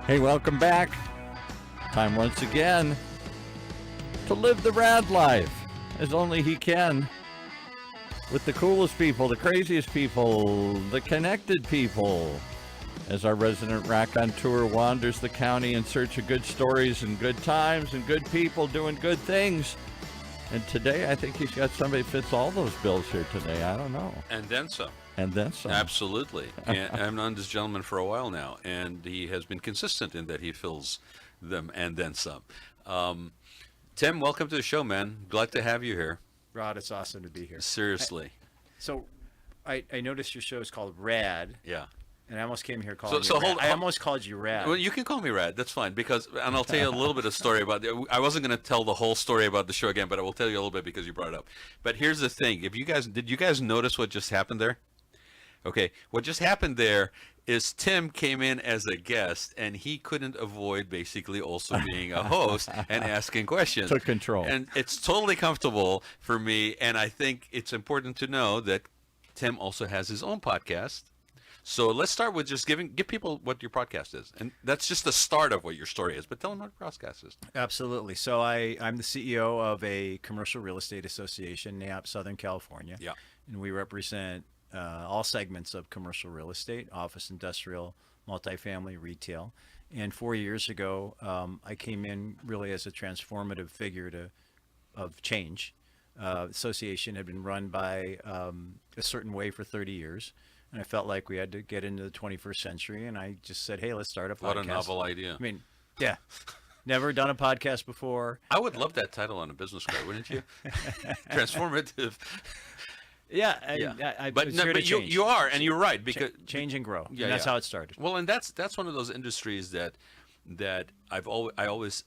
Hey, welcome back. Time once again to live the RAAD life as only he can, with the coolest people, the craziest people, the connected people. As our resident raconteur wanders the county in search of good stories and good times and good people doing good things. And today, I think he's got somebody who fits all those bills here today. I don't know. And then some. And then some. Absolutely. And I've known this gentleman for a while now, and he has been consistent in that he fills them and then some. Tim, welcome to the show, man. Glad to have you here. Rod, it's awesome to be here. Seriously. I noticed your show is called RAAD, Yeah. and I almost came here calling So you hold- RAAD. I almost called you RAAD. Well, you can call me Rad. That's fine. And I'll tell you a little bit of story about it. I wasn't going to tell the whole story about the show again, but I will tell you a little bit because you brought it up. But here's the thing. Did you guys notice what just happened there? Okay. What just happened there is Tim came in as a guest, and he couldn't avoid basically also being a host and asking questions. Took control. And it's totally comfortable for me. And I think it's important to know that Tim also has his own podcast. So let's start with just give people what your podcast is. And that's just the start of what your story is. But tell them what your podcast is. Absolutely. So I'm the CEO of a commercial real estate association, NAIOP Southern California. Yeah. And we represent all segments of commercial real estate, office, industrial, multifamily, retail. And 4 years ago, I came in really as a transformative figure of change. Association had been run by a certain way for 30 years. And I felt like we had to get into the 21st century. And I just said, hey, let's start a podcast. What a novel idea. I mean, yeah. Never done a podcast before. I would love that title on a business card, wouldn't you? Transformative. Yeah. But you are, and you're right. Because change and grow. Yeah, And that's yeah. how it started. Well, and that's one of those industries that I always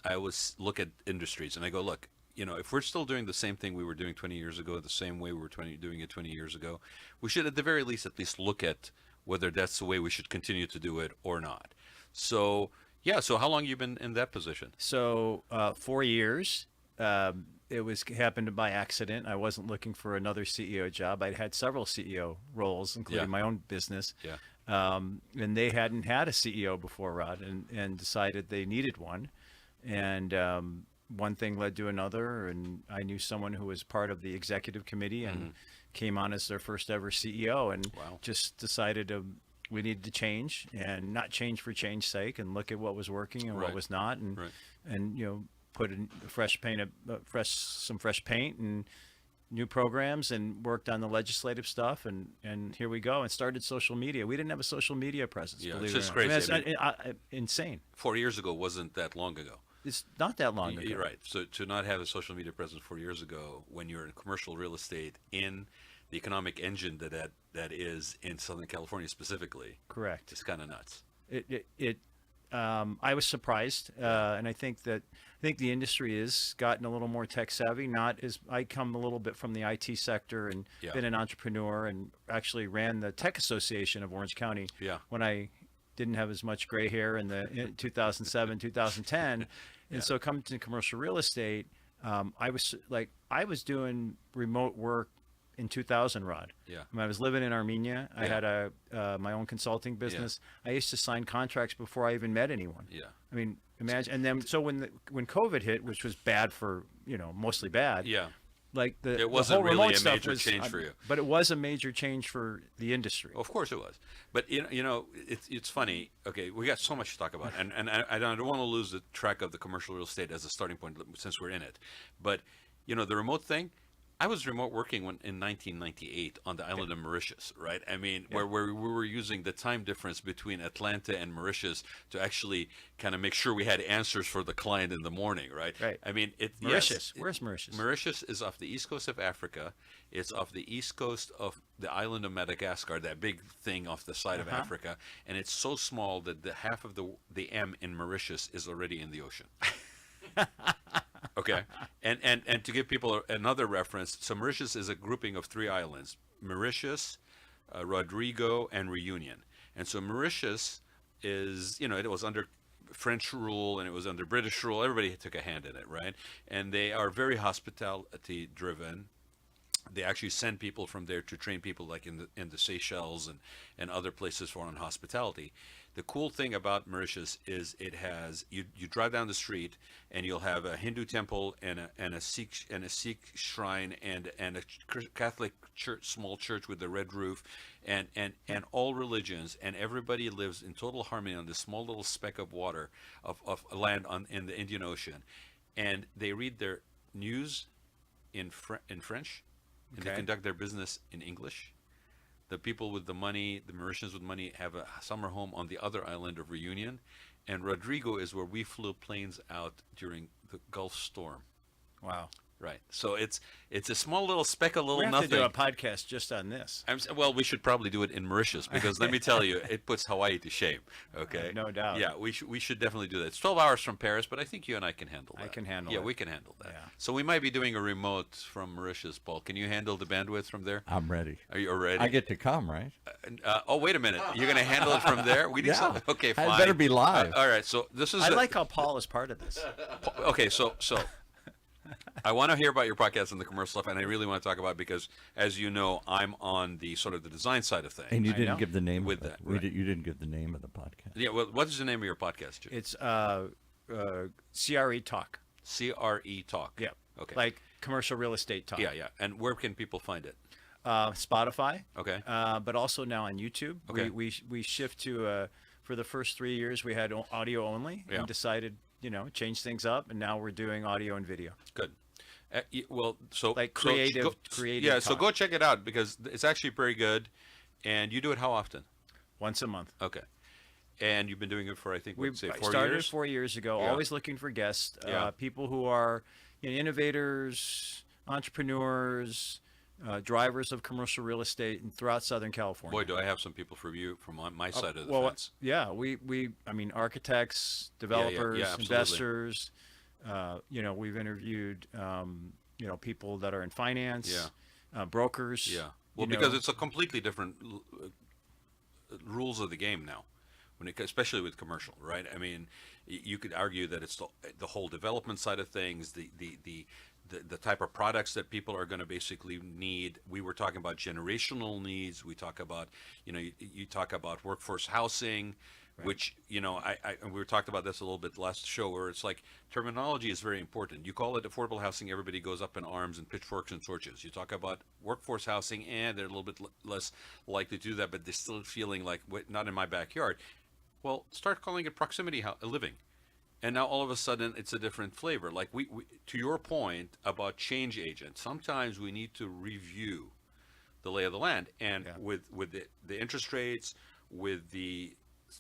look at industries and I go, look, if we're still doing the same thing we were doing 20 years ago, the same way we were doing it 20 years ago, we should at the very least look at whether that's the way we should continue to do it or not. So, yeah. So how long have you been in that position? So 4 years. It happened by accident. I wasn't looking for another CEO job. I'd had several CEO roles, including my own business. Yeah. And they hadn't had a CEO before, Rod, and decided they needed one. And one thing led to another, and I knew someone who was part of the executive committee and came on as their first ever CEO, and Wow. just decided we needed to change, and not change for change's sake, and look at what was working and Right. what was not, and Right. and put in some fresh paint and new programs, and worked on the legislative stuff, and here we go, and started social media. We didn't have a social media presence. Yeah, believe it's it just or not. I mean, crazy. it's insane. 4 years ago wasn't that long ago. It's not that long ago. You're right. So to not have a social media presence 4 years ago, when you're in commercial real estate in the economic engine that is in Southern California specifically, Correct. it's kind of nuts. I was surprised, and I think the industry has gotten a little more tech savvy. I come a little bit from the IT sector and Yeah. been an entrepreneur, and actually ran the Tech Association of Orange County Yeah. when I didn't have as much gray hair in 2007, 2010. And so coming to commercial real estate, I was doing remote work in 2000, Rod. Yeah. When I was living in Armenia, I Yeah. had my own consulting business. I used to sign contracts before I even met anyone. Yeah. I mean, imagine. And then, so when COVID hit, which was bad for, mostly bad. Yeah. Like It wasn't whole really remote a stuff major change for you. But it was a major change for the industry. Of course it was. But it's funny. Okay, we got so much to talk about, and I don't want to lose the track of the commercial real estate as a starting point since we're in it. But the remote thing. I was remote working in 1998 on the island of Mauritius, right? I mean, where we were using the time difference between Atlanta and Mauritius to actually kind of make sure we had answers for the client in the morning, right? Right. I mean, Mauritius. Where's Mauritius? Mauritius is off the east coast of Africa. It's off the east coast of the island of Madagascar, that big thing off the side of Africa, and it's so small that the half of the M in Mauritius is already in the ocean. Okay, and to give people another reference, so Mauritius is a grouping of 3 islands: Mauritius, Rodrigo, and Reunion. And so Mauritius is, it was under French rule and it was under British rule. Everybody took a hand in it, right? And they are very hospitality driven. They actually send people from there to train people, like in the Seychelles and other places for on hospitality. The cool thing about Mauritius is it has you drive down the street and you'll have a Hindu temple and a Sikh shrine and a Catholic church, small church with the red roof, and all religions, and everybody lives in total harmony on this small little speck of water of land in the Indian Ocean, and they read their news in French, and they conduct their business in English. The people with the money, the Mauritians with money, have a summer home on the other island of Reunion. And Rodrigo is where we flew planes out during the Gulf storm. Wow. Right. So it's a small little speck of little We have nothing. to do a podcast just on this. Well, we should probably do it in Mauritius, because let me tell you, it puts Hawaii to shame. Okay. No doubt. Yeah, we should definitely do that. It's 12 hours from Paris, but I think you and I can handle that. I can handle Yeah, it. we can handle that. Yeah. So we might be doing a remote from Mauritius, Paul. Can you handle the bandwidth from there? I'm ready. Are you ready? I get to come, right? Oh, wait a minute. You're going to handle it from there? We need Yeah. something. Okay, It fine. better be live. All right. So this is. I like how Paul is part of this. Okay, so I want to hear about your podcast and the commercial stuff, and I really want to talk about it because, as you know, I'm on the sort of the design side of things. And you I didn't know. give the name With of it. that, right. You didn't give the name of the podcast. Yeah. Well, what is the name of your podcast, Jim? It's CRE Talk. CRE Talk. Yeah. Okay. Like commercial real estate talk. Yeah, yeah. And where can people find it? Spotify. Okay. But also now on YouTube. Okay. We shift to for the first 3 years we had audio only Yeah. and decided change things up, and now we're doing audio and video. Good. Well, so Like so creative Yeah, so talk. go check it out because it's actually very good. And you do it how often? Once a month. Okay. And you've been doing it for, I think, We say 4 started years? 4 years ago, Yeah. always looking for guests, Yeah. people who are innovators, entrepreneurs, drivers of commercial real estate and throughout Southern California. Boy, do I have some people for you from on my side of the well, fence. yeah, I mean, architects, developers, absolutely. investors. We've interviewed, people that are in finance, brokers. Yeah. Well, because it's a completely different rules of the game now, especially with commercial, right? I mean, you could argue that it's the whole development side of things, the type of products that people are going to basically need. We were talking about generational needs. We talk about, you talk about workforce housing, right. Which, we were talked about this a little bit last show, where it's like terminology is very important. You call it affordable housing, everybody goes up in arms and pitchforks and torches. You talk about workforce housing, and they're a little bit less likely to do that, but they're still feeling like, not in my backyard. Well, start calling it proximity living. And now all of a sudden it's a different flavor. Like we to your point about change agents, sometimes we need to review the lay of the land. And with the interest rates, with the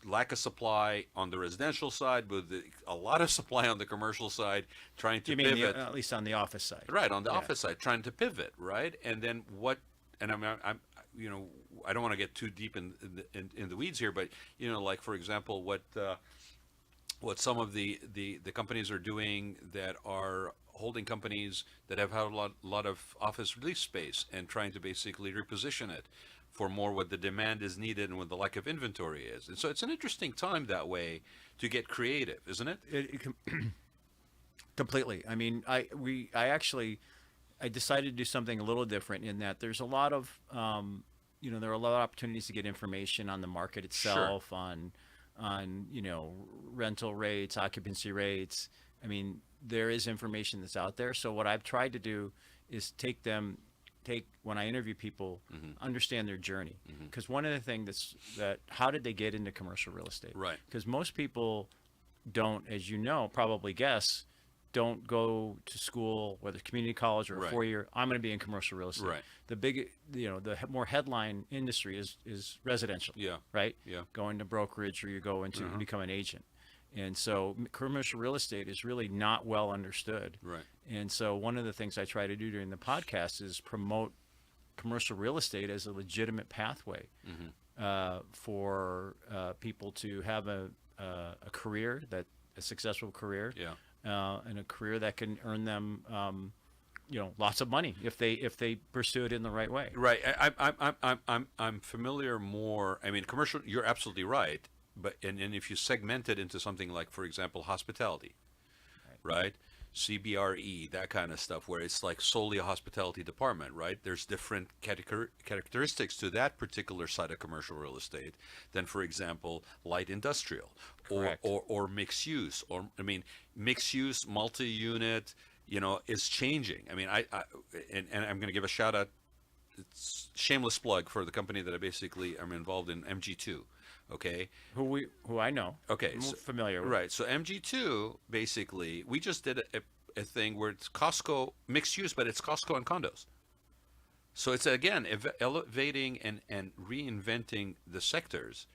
lack of supply on the residential side, with a lot of supply on the commercial side, trying to pivot. At least on the office side. Right, on the office side, trying to pivot, right? And then what? And I'm I don't want to get too deep in the weeds here, but like for example, what some of the companies are doing that are holding companies that have had a lot of office lease space and trying to basically reposition it for more what the demand is needed and what the lack of inventory is. And so it's an interesting time that way to get creative, isn't it? Completely. I mean, I decided to do something a little different in that there's a lot of, there are a lot of opportunities to get information on the market itself, on rental rates, occupancy rates. I mean, there is information that's out there. So what I've tried to do is when I interview people, understand their journey. Because one of the things how did they get into commercial real estate? Right. Because most people don't, as you know, probably guess, don't go to school, whether community college or a 4-year, I'm going to be in commercial real estate. Right. The more headline industry is residential. Yeah. Right? Yeah. Go into brokerage, or you go into become an agent. And so commercial real estate is really not well understood. Right. And so one of the things I try to do during the podcast is promote commercial real estate as a legitimate pathway for people to have a career, a successful career. Yeah. And a career that can earn them, lots of money if they pursue it in the right way. Right. I'm familiar more. I mean, commercial. You're absolutely right. But and if you segment it into something like, for example, hospitality, right? CBRE, that kind of stuff, where it's like solely a hospitality department, right? There's different characteristics to that particular side of commercial real estate than, for example, light industrial Correct. or mixed use, or I mean, mixed use, multi-unit, is changing. I mean, and I'm going to give a shout out. It's shameless plug for the company that I basically am involved in, MG2. Okay. Who I know. Okay, I'm so- familiar with. Right. So MG2, basically, we just did a thing where it's Costco mixed use, but it's Costco and condos. So it's again elevating and reinventing the sectors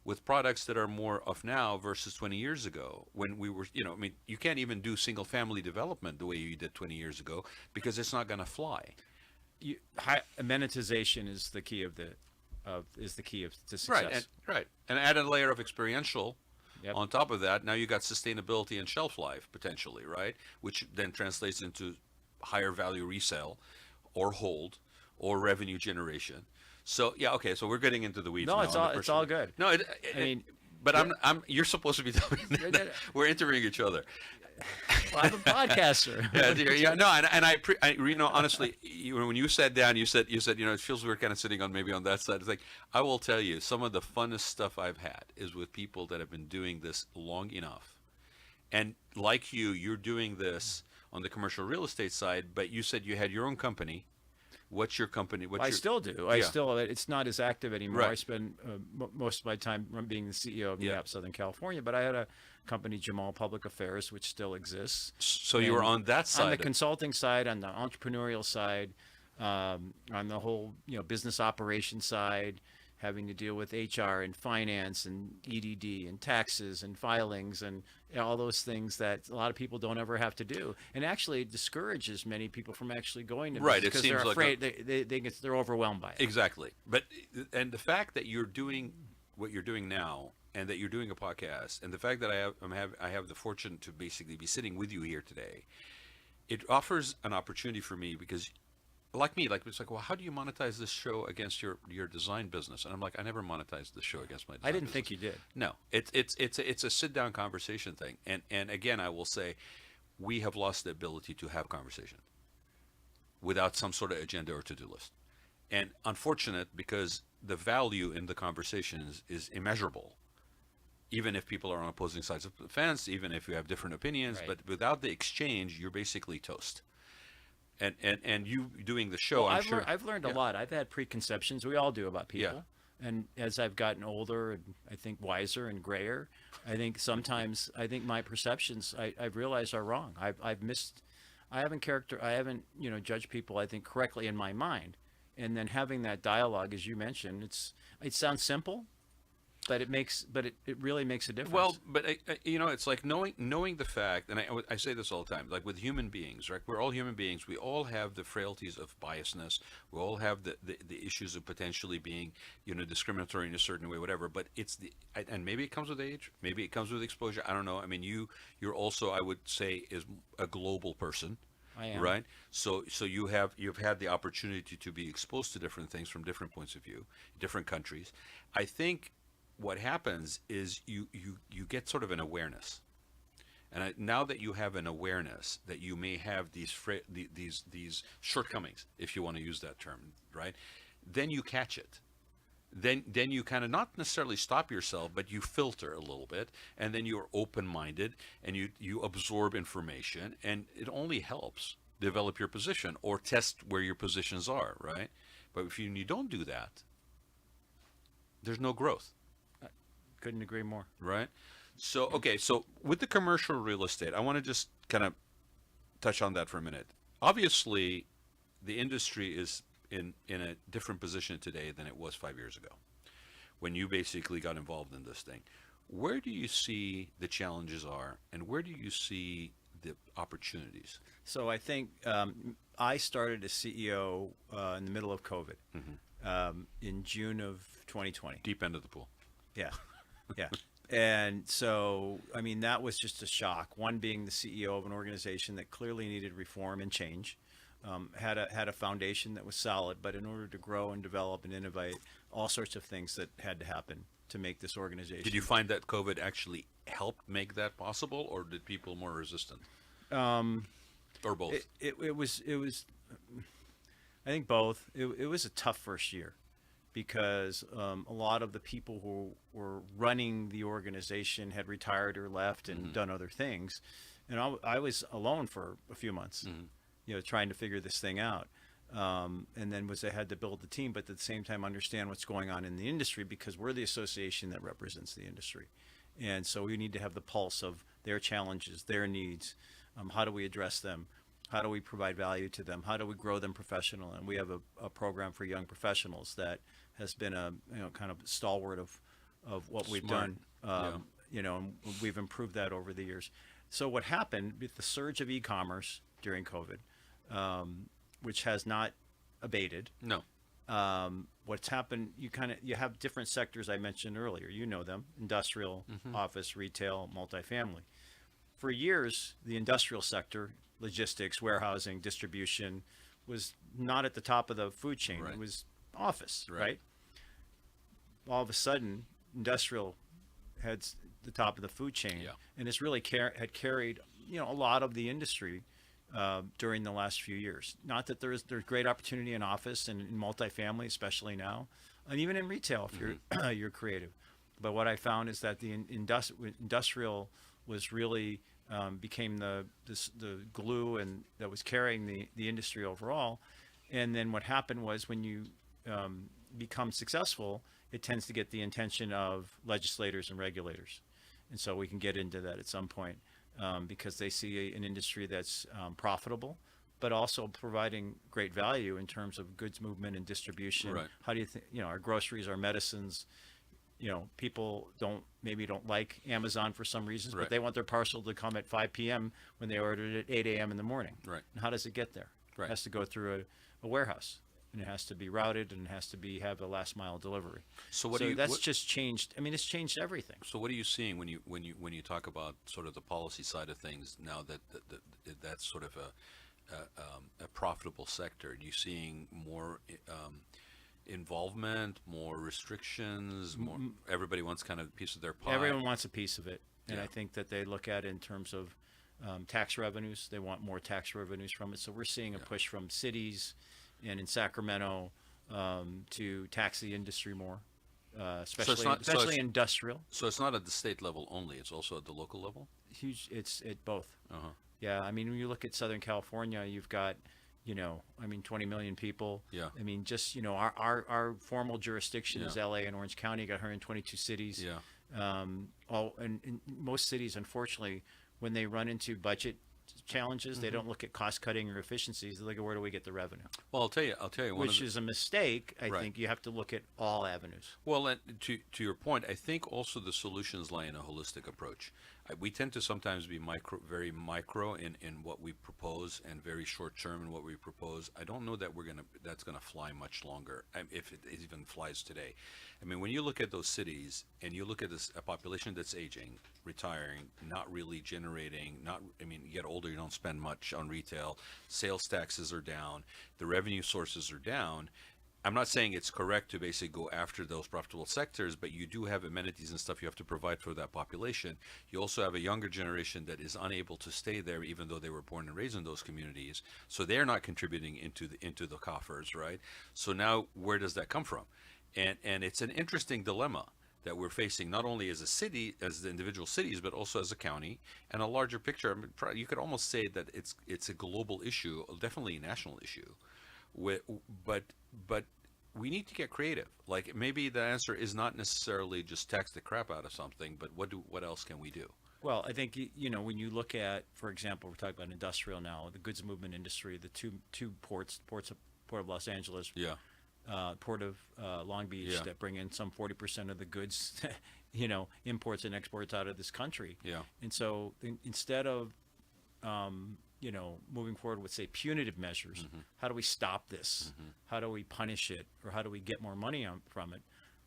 with products that are more of now versus 20 years ago when we were, I mean, you can't even do single family development the way you did 20 years ago because it's not going to fly. Amenitization is the key of to success. Right. And add a layer of experiential. Yep. On top of that, now you got sustainability and shelf life potentially, right? Which then translates into higher value resale or hold or revenue generation. So yeah, okay. So we're getting into the weeds. No, now it's all good. No, I mean, but you're supposed to be telling me that we're interviewing each other. well, I'm a podcaster. Yeah. No, and honestly, when you sat down, you said, it feels we're kind of sitting on that side. It's like, I will tell you, some of the funnest stuff I've had is with people that have been doing this long enough, and like you're doing this on the commercial real estate side. But you said you had your own company. What's your company? I still do. It's not as active anymore. Right. I spend most of my time being the CEO of NAIOP Southern California, but I had a company, Jamal Public Affairs, which still exists. So you were on that side. On the consulting side, on the entrepreneurial side, on the whole business operations side, having to deal with HR and finance and EDD and taxes and filings and all those things that a lot of people don't ever have to do, and actually it discourages many people from actually going to Right, business because they're afraid they're overwhelmed by it. Exactly. And the fact that you're doing what you're doing now, and that you're doing a podcast, and the fact that I have the fortune to basically be sitting with you here today, it offers an opportunity for me because, it's like, well, how do you monetize this show against your design business? And I'm like, I never monetized this show against my design I didn't business. think you did. No, it's a sit down conversation thing, and again, I will say, we have lost the ability to have conversation without some sort of agenda or to do list, and unfortunate because the value in the conversation is immeasurable. Even if people are on opposing sides of the fence, even if you have different opinions, Right. but without the exchange, you're basically toast. And you doing the show, Well, I'm sure. I've learned a lot. I've had preconceptions. We all do about people. Yeah. And as I've gotten older and I think wiser and grayer, I think sometimes my perceptions I've realized are wrong. I haven't judged people, I think, correctly in my mind. And then having that dialogue, as you mentioned, it sounds simple, but it really makes a difference. Well, but it's like knowing the fact, and I say this all the time, like with human beings, right? We're all human beings. We all have the frailties of biasness. We all have the issues of potentially being, discriminatory in a certain way, whatever. But and maybe it comes with age, maybe it comes with exposure. I don't know. I mean, you're also, I would say, is a global person. I am. Right. So you've had the opportunity to be exposed to different things from different points of view, different countries. I think what happens is you get sort of an awareness, and now that you have an awareness that you may have these shortcomings, if you want to use that term, right? Then you catch it. Then you kind of not necessarily stop yourself, but you filter a little bit, and then you're open-minded and you absorb information, and it only helps develop your position or test where your positions are, right? But if you don't do that, there's no growth. Couldn't agree more. Right. So, okay. So with the commercial real estate, I want to just kind of touch on that for a minute. Obviously, the industry is in a different position today than it was 5 years ago when you basically got involved in this thing. Where do you see the challenges are, and where do you see the opportunities? So I think I started as CEO in the middle of COVID in June of 2020. Deep end of the pool. Yeah. Yeah. And so, I mean, that was just a shock. One, being the CEO of an organization that clearly needed reform and change, had a foundation that was solid, but in order to grow and develop and innovate, all sorts of things that had to happen to make this organization. Did you find that COVID actually helped make that possible, or did people more resistant? Or both? It was I think both. It was a tough first year because a lot of the people who were running the organization had retired or left and done other things, and I was alone for a few months, trying to figure this thing out. And then I had to build the team, but at the same time understand what's going on in the industry because we're the association that represents the industry, and so we need to have the pulse of their challenges, their needs. How do we address them? How do we provide value to them? How do we grow them professionally? And we have a program for young professionals that has been a kind of stalwart of what we've Smart. done. And we've improved that over the years. So what happened with the surge of e-commerce during COVID, which has not abated. No. What's happened? You have different sectors I mentioned earlier. You know them: industrial, office, retail, multifamily. For years, the industrial sector, logistics, warehousing, distribution, was not at the top of the food chain. Right. It was office, Right. right? All of a sudden, industrial had the top of the food chain, and it's really had carried a lot of the industry during the last few years. Not that there's great opportunity in office and in multifamily, especially now, and even in retail if you're you're creative. But what I found is that the industrial was really became the glue and that was carrying the industry overall. And then what happened was when you become successful, it tends to get the attention of legislators and regulators. And so we can get into that at some point because they see an industry that's profitable, but also providing great value in terms of goods movement and distribution. Right. How do you think, our groceries, our medicines, people don't like Amazon for some reasons, Right. but they want their parcel to come at 5 p.m. when they ordered it at 8 a.m. in the morning. Right. And how does it get there? Right. It has to go through a warehouse, and it has to be routed, and it has to have a last mile delivery. So That's just changed. I mean, it's changed everything. So what are you seeing when you talk about sort of the policy side of things now that that's sort of a profitable sector? Are you seeing more involvement, more restrictions, more everybody wants kind of a piece of their pie? Everyone wants a piece of it, and Yeah. I think that they look at it in terms of tax revenues. They want more tax revenues from it. So we're seeing a push from cities and in Sacramento to tax the industry more, especially industrial. So it's not at the state level only; it's also at the local level. Huge. It's both. Uh-huh. Yeah, I mean, when you look at Southern California, you've got 20 million people. Yeah. I mean, just our formal jurisdiction is Yeah. LA and Orange County. Got 122 cities. Yeah. And most cities, unfortunately, when they run into budget challenges, they don't look at cost cutting or efficiencies. They look at where do we get the revenue, Well, I'll tell you. which is a mistake. I Right. think you have to look at all avenues. Well, and to your point, I think also the solutions lie in a holistic approach. We tend to sometimes be very micro in what we propose and very short term in what we propose. I don't know that that's gonna fly much longer, if it even flies today. I mean, when you look at those cities and you look at a population that's aging, retiring, not really generating, you get older, you don't spend much on retail, sales taxes are down, the revenue sources are down. I'm not saying it's correct to basically go after those profitable sectors, but you do have amenities and stuff you have to provide for that population. You also have a younger generation that is unable to stay there, even though they were born and raised in those communities. So they're not contributing into the coffers, right? So now where does that come from? And it's an interesting dilemma that we're facing, not only as a city, as the individual cities, but also as a county and a larger picture. I mean, you could almost say that it's a global issue, definitely a national issue. But we need to get creative. Like maybe the answer is not necessarily just tax the crap out of something, but what else can we do? Well, I think when you look at, for example, we're talking about industrial now, the goods movement industry, the two ports of Los Angeles, Yeah. Port of Long Beach, Yeah. that bring in some 40% of the goods, imports and exports out of this country. Yeah. And so instead of moving forward with, say, punitive measures, how do we stop this? How do we punish it? Or how do we get more money from it?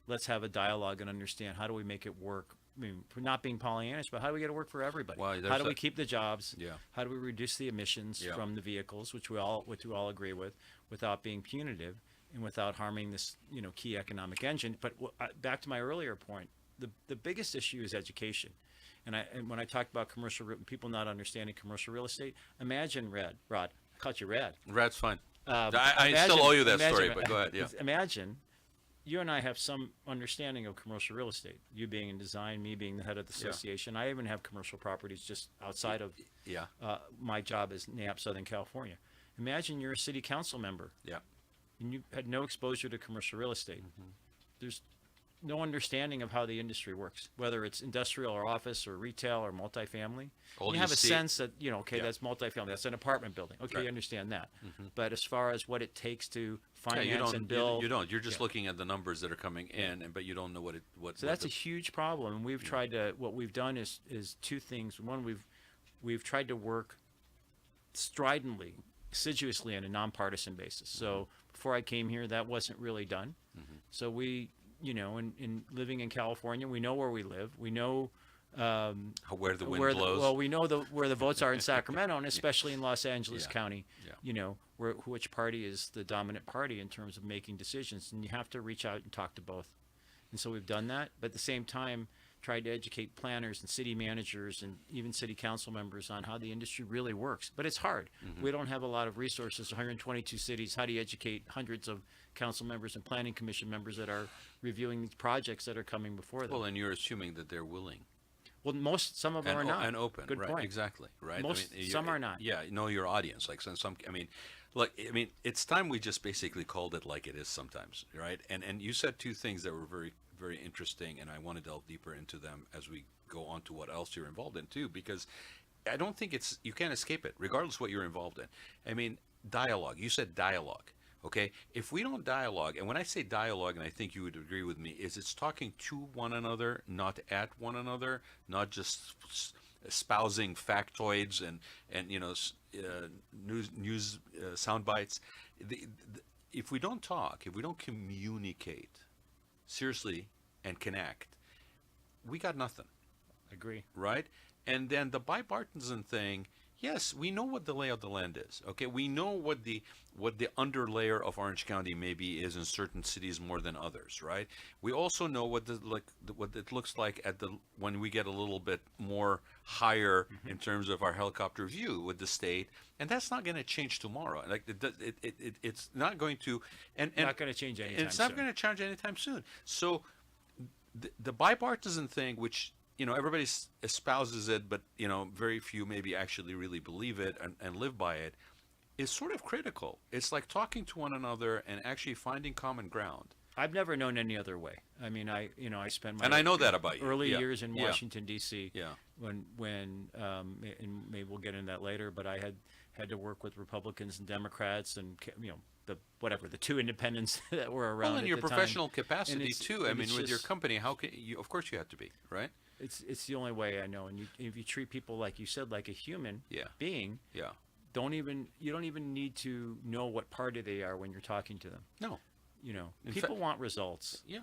Let's have a dialogue and understand how do we make it work. I mean, we're not being Pollyannish, but how do we get it work for everybody? Well, how do we keep the jobs? Yeah. How do we reduce the emissions Yeah. from the vehicles, which we all agree with, without being punitive and without harming this key economic engine? But back to my earlier point, the biggest issue is education. And when I talk about people not understanding commercial real estate, imagine Rod. I caught you Rad. Rad's fine. I still owe you that story, but go ahead. Yeah. Imagine you and I have some understanding of commercial real estate. You being in design, me being the head of the association. I even have commercial properties just outside of my job as NAIOP Southern California. Imagine you're a city council member. Yeah. And you had no exposure to commercial real estate. There's no understanding of how the industry works, whether it's industrial or office or retail or multifamily. You have a sense that, that's multifamily, that's an apartment building. Okay, you understand that. But as far as what it takes to finance and build. You don't. You're just looking at the numbers that are coming in, but you don't know what. So that's a huge problem. And we've tried to, what we've done is two things. One, we've tried to work stridently, assiduously on a nonpartisan basis. So before I came here, that wasn't really done. So we, in living in California, we know where we live. We know where the wind blows. We know where the votes are in Sacramento, and especially in Los Angeles County. Which party is the dominant party in terms of making decisions, and you have to reach out and talk to both. And so we've done that, but at the same time, tried to educate planners and city managers and even city council members on how the industry really works. But it's hard. We don't have a lot of resources. 122 cities. How do you educate hundreds of council members and planning commission members that are reviewing these projects that are coming before them? Well, and you're assuming that they're willing. Well, some of them are not. And open. Good right, point. Exactly. Right. Some are not. Yeah. Know your audience. Like some. Look. It's time we just basically called it like it is sometimes. Right. And you said two things that were very, very interesting, and I want to delve deeper into them as we go on to what else you're involved in too, because I don't think you can't escape it, regardless what you're involved in. Dialogue. You said dialogue. Okay, if we don't dialogue, and when I say dialogue, and I think you would agree with me, is it's talking to one another, not at one another, not just espousing factoids and news sound bites. If we don't talk, if we don't communicate seriously and connect, we got nothing. Agree. Right? And then the bipartisan thing. Yes, we know what the lay of the land is. Okay, we know what the underlayer of Orange County maybe is in certain cities more than others, right? We also know what it looks like when we get a little bit more higher in terms of our helicopter view with the state, and that's not going to change tomorrow. Like it's not going to, and not going to change anytime. It's not going to change anytime soon. So the bipartisan thing, which everybody espouses it, but very few maybe actually really believe it and live by it, is sort of critical. It's like talking to one another and actually finding common ground. I've never known any other way. I spent my and I know that about you. Early years in Washington D.C. Yeah. When and maybe we'll get into that later, but I had to work with Republicans and Democrats and the two independents that were around. Well, in your at the professional time. capacity too. With your company, how can you? Of course, you have to be, right? It's the only way I know. And if you treat people like you said, like a human being, you don't even need to know what party they are when you're talking to them. No. People want results. Yeah.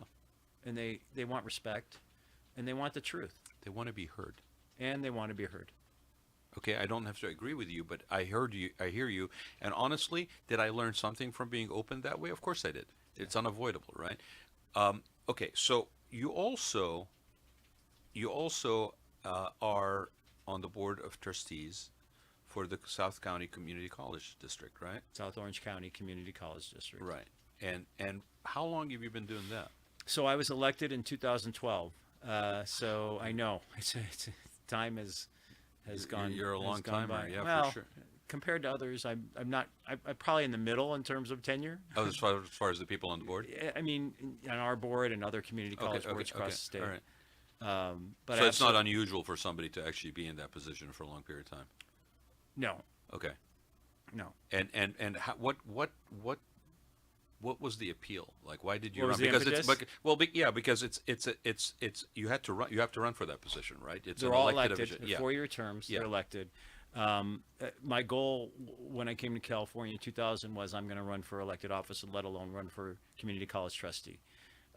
And they want respect, and they want the truth. They want to be heard. And they want to be heard. Okay, I don't have to agree with you, but I hear you. And honestly, did I learn something from being open that way? Of course I did. It's unavoidable, right? Okay, so you also are on the Board of Trustees for the South County Community College District, right? South Orange County Community College District. Right. And how long have you been doing that? So I was elected in 2012. So I know it's time has gone. You're a long timer, well, for sure. Compared to others, I'm probably in the middle in terms of tenure. Oh, as far as the people on the board? On our board and other community college boards across the state. All right. But so it's not unusual for somebody to actually be in that position for a long period of time. No. Okay. No. And what was the appeal? Like, why did you run? Because it's you have to run for that position, right? They're all elected. 4-year terms. They're elected. My goal when I came to California in 2000 was I'm going to run for elected office, let alone run for community college trustee.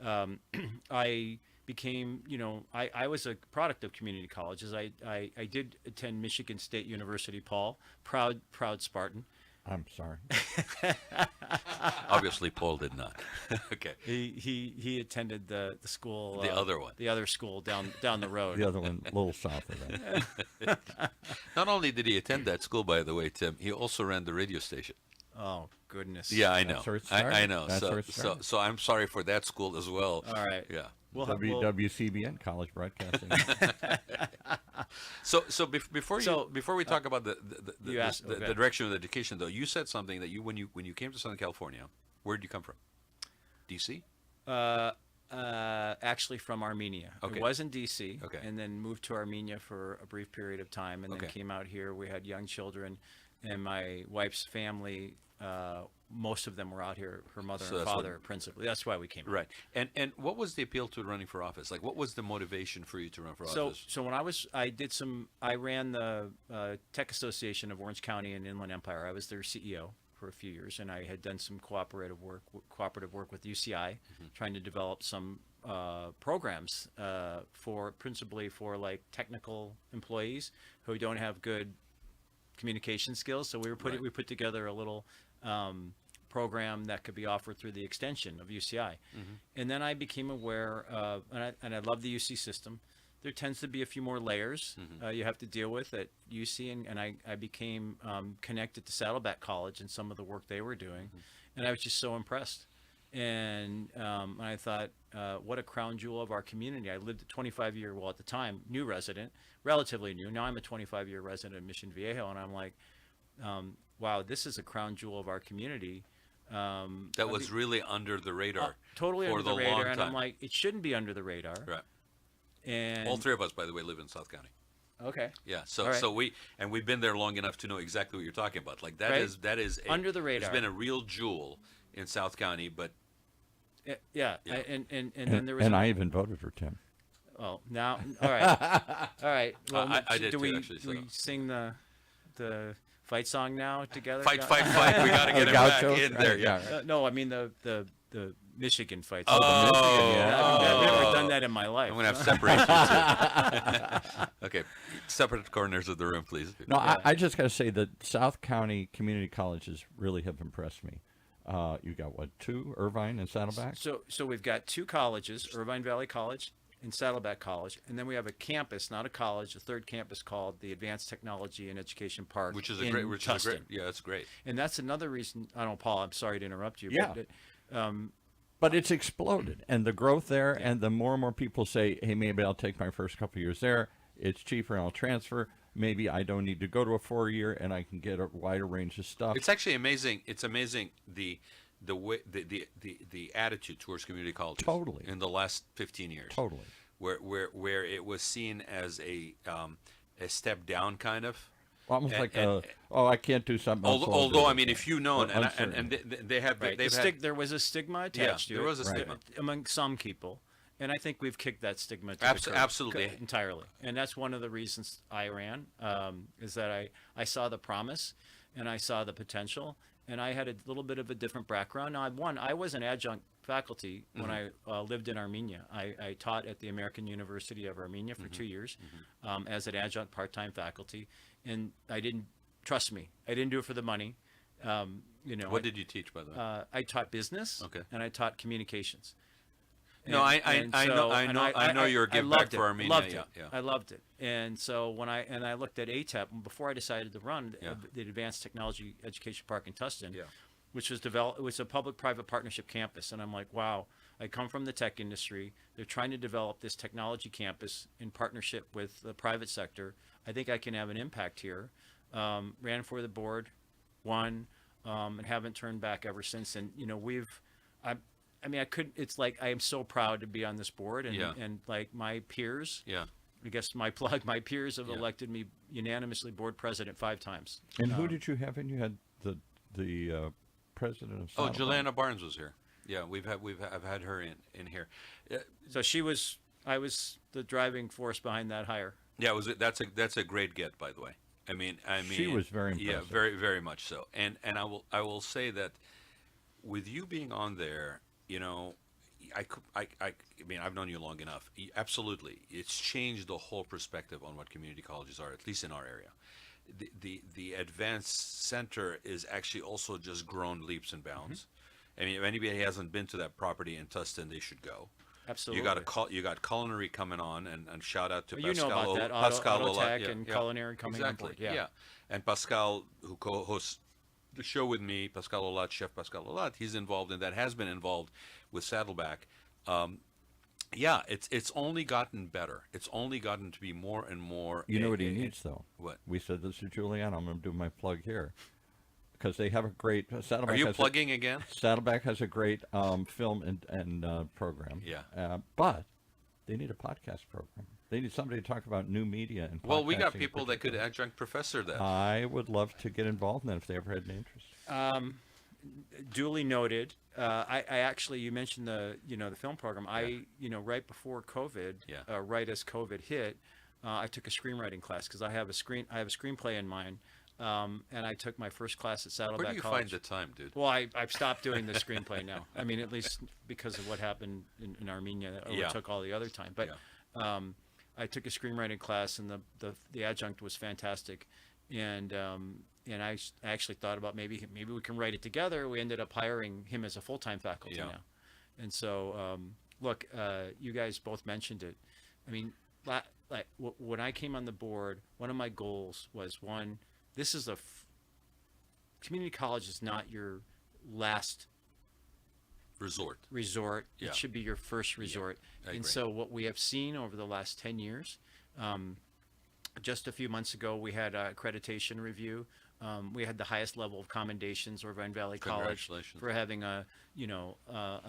I became, I was a product of community colleges. I did attend Michigan State University, Paul, proud Spartan. I'm sorry. Obviously, Paul did not. Okay. He attended the school, The other one. the other school down the road. The other one, a little south of that. Not only did he attend that school, by the way, Tim, he also ran the radio station. Oh goodness. Yeah, I know. That's where it I started. know. That's So, where it so, started. so I'm sorry for that school as well. All right. Yeah. We'll WCBN, College Broadcasting. Before we talk about You asked- the okay. direction of education, though, you said something that when you came to Southern California, where did you come from? D.C. Actually from Armenia. Okay. It was in D.C. Okay. And then moved to Armenia for a brief period of time, and then Okay. came out here. We had young children, and my wife's family. Most of them were out here. Her mother So and that's what- father, principally. That's why we came. out. Right. And what was the appeal to running for office? Like, what was the motivation for you to run for office? So when I ran the Tech Association of Orange County and Inland Empire. I was their CEO for a few years, and I had done some cooperative work with UCI, trying to develop some programs principally for like technical employees who don't have good communication skills. So we put together a little program that could be offered through the extension of UCI. And then I became aware of, and I love the UC system. There tends to be a few more layers you have to deal with at UC, and I became connected to Saddleback College and some of the work they were doing, and I was just so impressed. And I thought, what a crown jewel of our community. I lived a 25-year, well, at the time, new resident, relatively new. Now I'm a 25-year resident of Mission Viejo, and I'm like, wow, this is a crown jewel of our community. That was really under the radar. Totally for under the long radar, and time. I'm like, it shouldn't be under the radar. Right. And All three of us, by the way, live in South County. okay, Yeah. So All right. so we've been there long enough to know exactly what you're talking about. Like that Right. is Under the radar. It's been a real jewel in South County, but yeah, Yeah. and then there was And I even voted for Tim. oh now all right, all right. Well, I did do too, we actually, do we so. sing the fight song now together? fight, Yeah. fight, fight. We got to get him back Gaucho? in there. Right, Yeah. right. No, I mean the Michigan fight. Oh, song. yeah. I've never done that in my life. I'm gonna have separation too. Okay, separate corners of the room, please. No, I just got to say that South County community colleges really have impressed me. You got what, 2, Irvine and Saddleback? So we've got 2 colleges, Irvine Valley College and Saddleback College, and then we have a campus, not a college, a third campus called the Advanced Technology and Education Park, Which is in a great, Tustin. yeah, that's great. And that's another reason. I don't know, Paul. I'm sorry to interrupt you. Yeah. But, But it's exploded, and the growth there, and the more and more people say, hey, maybe I'll take my first couple years there. It's cheaper, and I'll transfer. Maybe I don't need to go to a 4-year, and I can get a wider range of stuff. It's actually amazing. It's amazing the way the attitude towards community colleges. Totally. In the last 15 years. Totally. Where it was seen as a step down kind of. Almost And- like, and- I can't do something else. Although I mean, if you know, and Uncertain. they have right. they've The had there was a stigma attached to it. there was a Right. stigma. among some people, and I think we've kicked that stigma to the curb, Absolutely. entirely. And that's one of the reasons I ran, is that I saw the promise, and I saw the potential, and I had a little bit of a different background. Now, I was an adjunct faculty when I lived in Armenia. I taught at the American University of Armenia for 2 years as an adjunct part-time faculty, and I didn't, trust me, I didn't do it for the money. What did you teach, by the way? I taught business, Okay. and I taught communications. No, I know you're a give back for Armenia. Loved Yeah, it. yeah. I loved it. And so when I looked at ATEP before I decided to run Yeah. the Advanced Technology Education Park in Tustin, Yeah. which was developed, it was a public-private partnership campus, and I'm like, wow, I come from the tech industry. They're trying to develop this technology campus in partnership with the private sector. I think I can have an impact here. Ran for the board, won, and haven't turned back ever since. And I couldn't. It's like I am so proud to be on this board, and Yeah. and like my peers. Yeah. I guess my peers have Yeah. elected me unanimously board president 5 times. And who did you have in? You had the president of Oh, Saddleback. Jelena Barnes was here. Yeah, I've had her in here. So I was the driving force behind that hire. Yeah, that's a great get, by the way. I mean, She was very Yeah, impressive. very very much so. And I will say that with you being on there, I mean, I've known you long enough. Absolutely, it's changed the whole perspective on what community colleges are, at least in our area. the advanced center is actually also just grown leaps and bounds. I mean, if anybody hasn't been to that property in Tustin, they should go. Absolutely. You got culinary coming on, and shout out to Well, you know Pascal. about that, Pascal auto Ola- tech yeah, and yeah, culinary coming on exactly, board. Yeah. And Pascal, who co-hosts the show with me, Pascal Olat, Chef Pascal Olat, he's involved in that, has been involved with Saddleback. Yeah, it's only gotten better. It's only gotten to be more and more. You know what he needs, though? What? We said this to Juliana. I'm going to do my plug here. Because they have a great Saddleback. Are you plugging again? Saddleback has a great film and program. Yeah. But they need a podcast program. They need somebody to talk about new media and. Well, we got podcasting people that could adjunct professor that. I would love to get involved in that if they ever had an interest. Duly noted. I actually, you mentioned the film program. I right before COVID, Yeah. right as COVID hit, I took a screenwriting class because I have a screenplay in mind. And I took my first class at Saddleback Where do you College. find the time, dude? Well, I've stopped doing the screenplay now. I mean, at least because of what happened in Armenia, that overtook all the other time. But I took a screenwriting class, and the adjunct was fantastic. And I actually thought about maybe we can write it together. We ended up hiring him as a full-time faculty now. And so, look, you guys both mentioned it. I mean, when I came on the board, one of my goals was, one, this is community college is not your last Resort. It should be your first resort. I And agree. so what we have seen over the last 10 years, just a few months ago, we had an accreditation review. We had the highest level of commendations, Irvine Valley College, Congratulations. for having an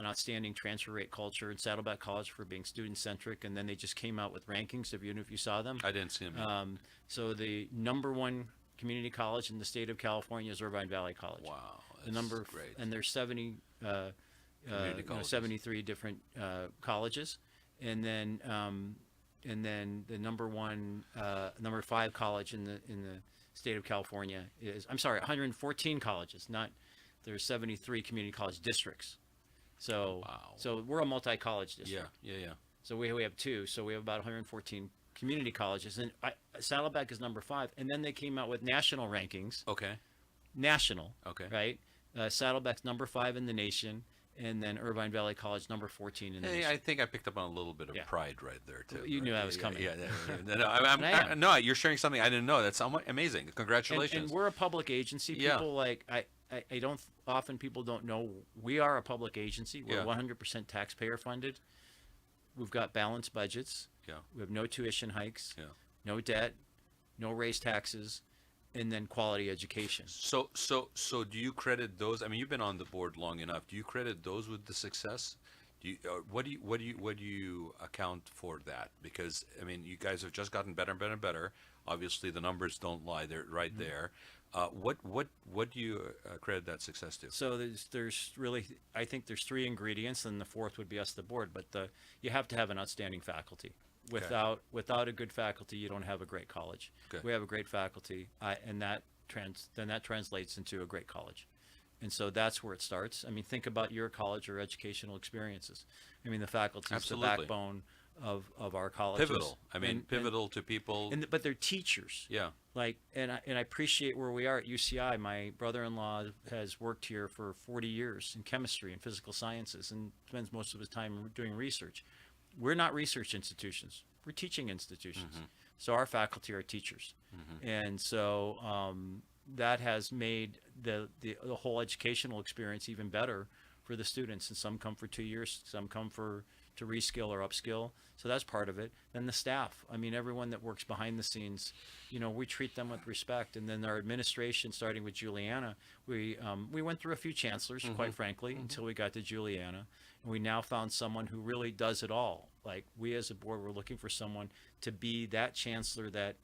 outstanding transfer rate culture, and Saddleback College for being student-centric. And then they just came out with rankings, if you saw them. I didn't see him. So the number one community college in the state of California is Irvine Valley College. Wow. The number, great. and there's Community colleges. 73 different colleges, and then the number 5 college in the state of California is, 114 colleges. There's 73 community college districts. So Wow. so we're a multi-college district. Yeah. So we have 2. So we have about 114 community colleges, and Saddleback is number 5. And then they came out with national rankings. Okay. National. Okay. Right. Saddleback's number 5 in the nation, and then Irvine Valley College number 14 in the Hey, nation. I think I picked up on a little bit of Yeah. pride right there too. You knew right? that was coming. Yeah. No, no, you're sharing something I didn't know. That's amazing. Congratulations. And we're a public agency. Yeah. People I don't often people don't know we are a public agency. We're Yeah. 100% taxpayer funded. We've got balanced budgets. Yeah. We have no tuition hikes. Yeah. No debt. No raised taxes. And then quality education. So do you credit those? I mean, you've been on the board long enough. Do you credit those with the success? What do you account for that? Because I mean, you guys have just gotten better and better and better. Obviously, the numbers don't lie; they're right there. What do you credit that success to? So there's really, I think there's 3 ingredients, and the 4th would be us, the board. But you have to have an outstanding faculty. Without a good faculty, you don't have a great college. Okay. We have a great faculty, and that translates into a great college. And so that's where it starts. I mean, think about your college or educational experiences. I mean, the faculty is the Absolutely. backbone of our colleges. Pivotal. I mean, pivotal to people. But they're teachers. Yeah. And I appreciate where we are at UCI. My brother-in-law has worked here for 40 years in chemistry and physical sciences, and spends most of his time doing research. We're not research institutions. We're teaching institutions. Mm-hmm. So our faculty are teachers. And so that has made the whole educational experience even better for the students. And some come for 2 years, some come to reskill or upskill. So that's part of it. Then the staff. I mean, everyone that works behind the scenes, we treat them with respect. And then our administration, starting with Juliana, we went through a few chancellors, quite frankly, until we got to Juliana. And we now found someone who really does it all. Like, we as a board, we're looking for someone to be that chancellor that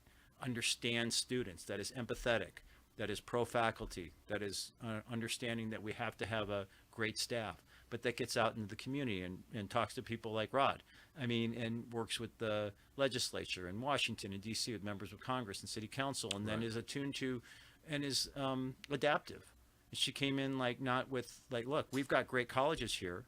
understands students, that is empathetic, that is pro-faculty, that is understanding that we have to have a great staff, but that gets out into the community and talks to people like RAAD. I mean, and works with the legislature in Washington and D.C. with members of Congress and city council, and then is attuned to and is adaptive. She came in not with look, we've got great colleges here.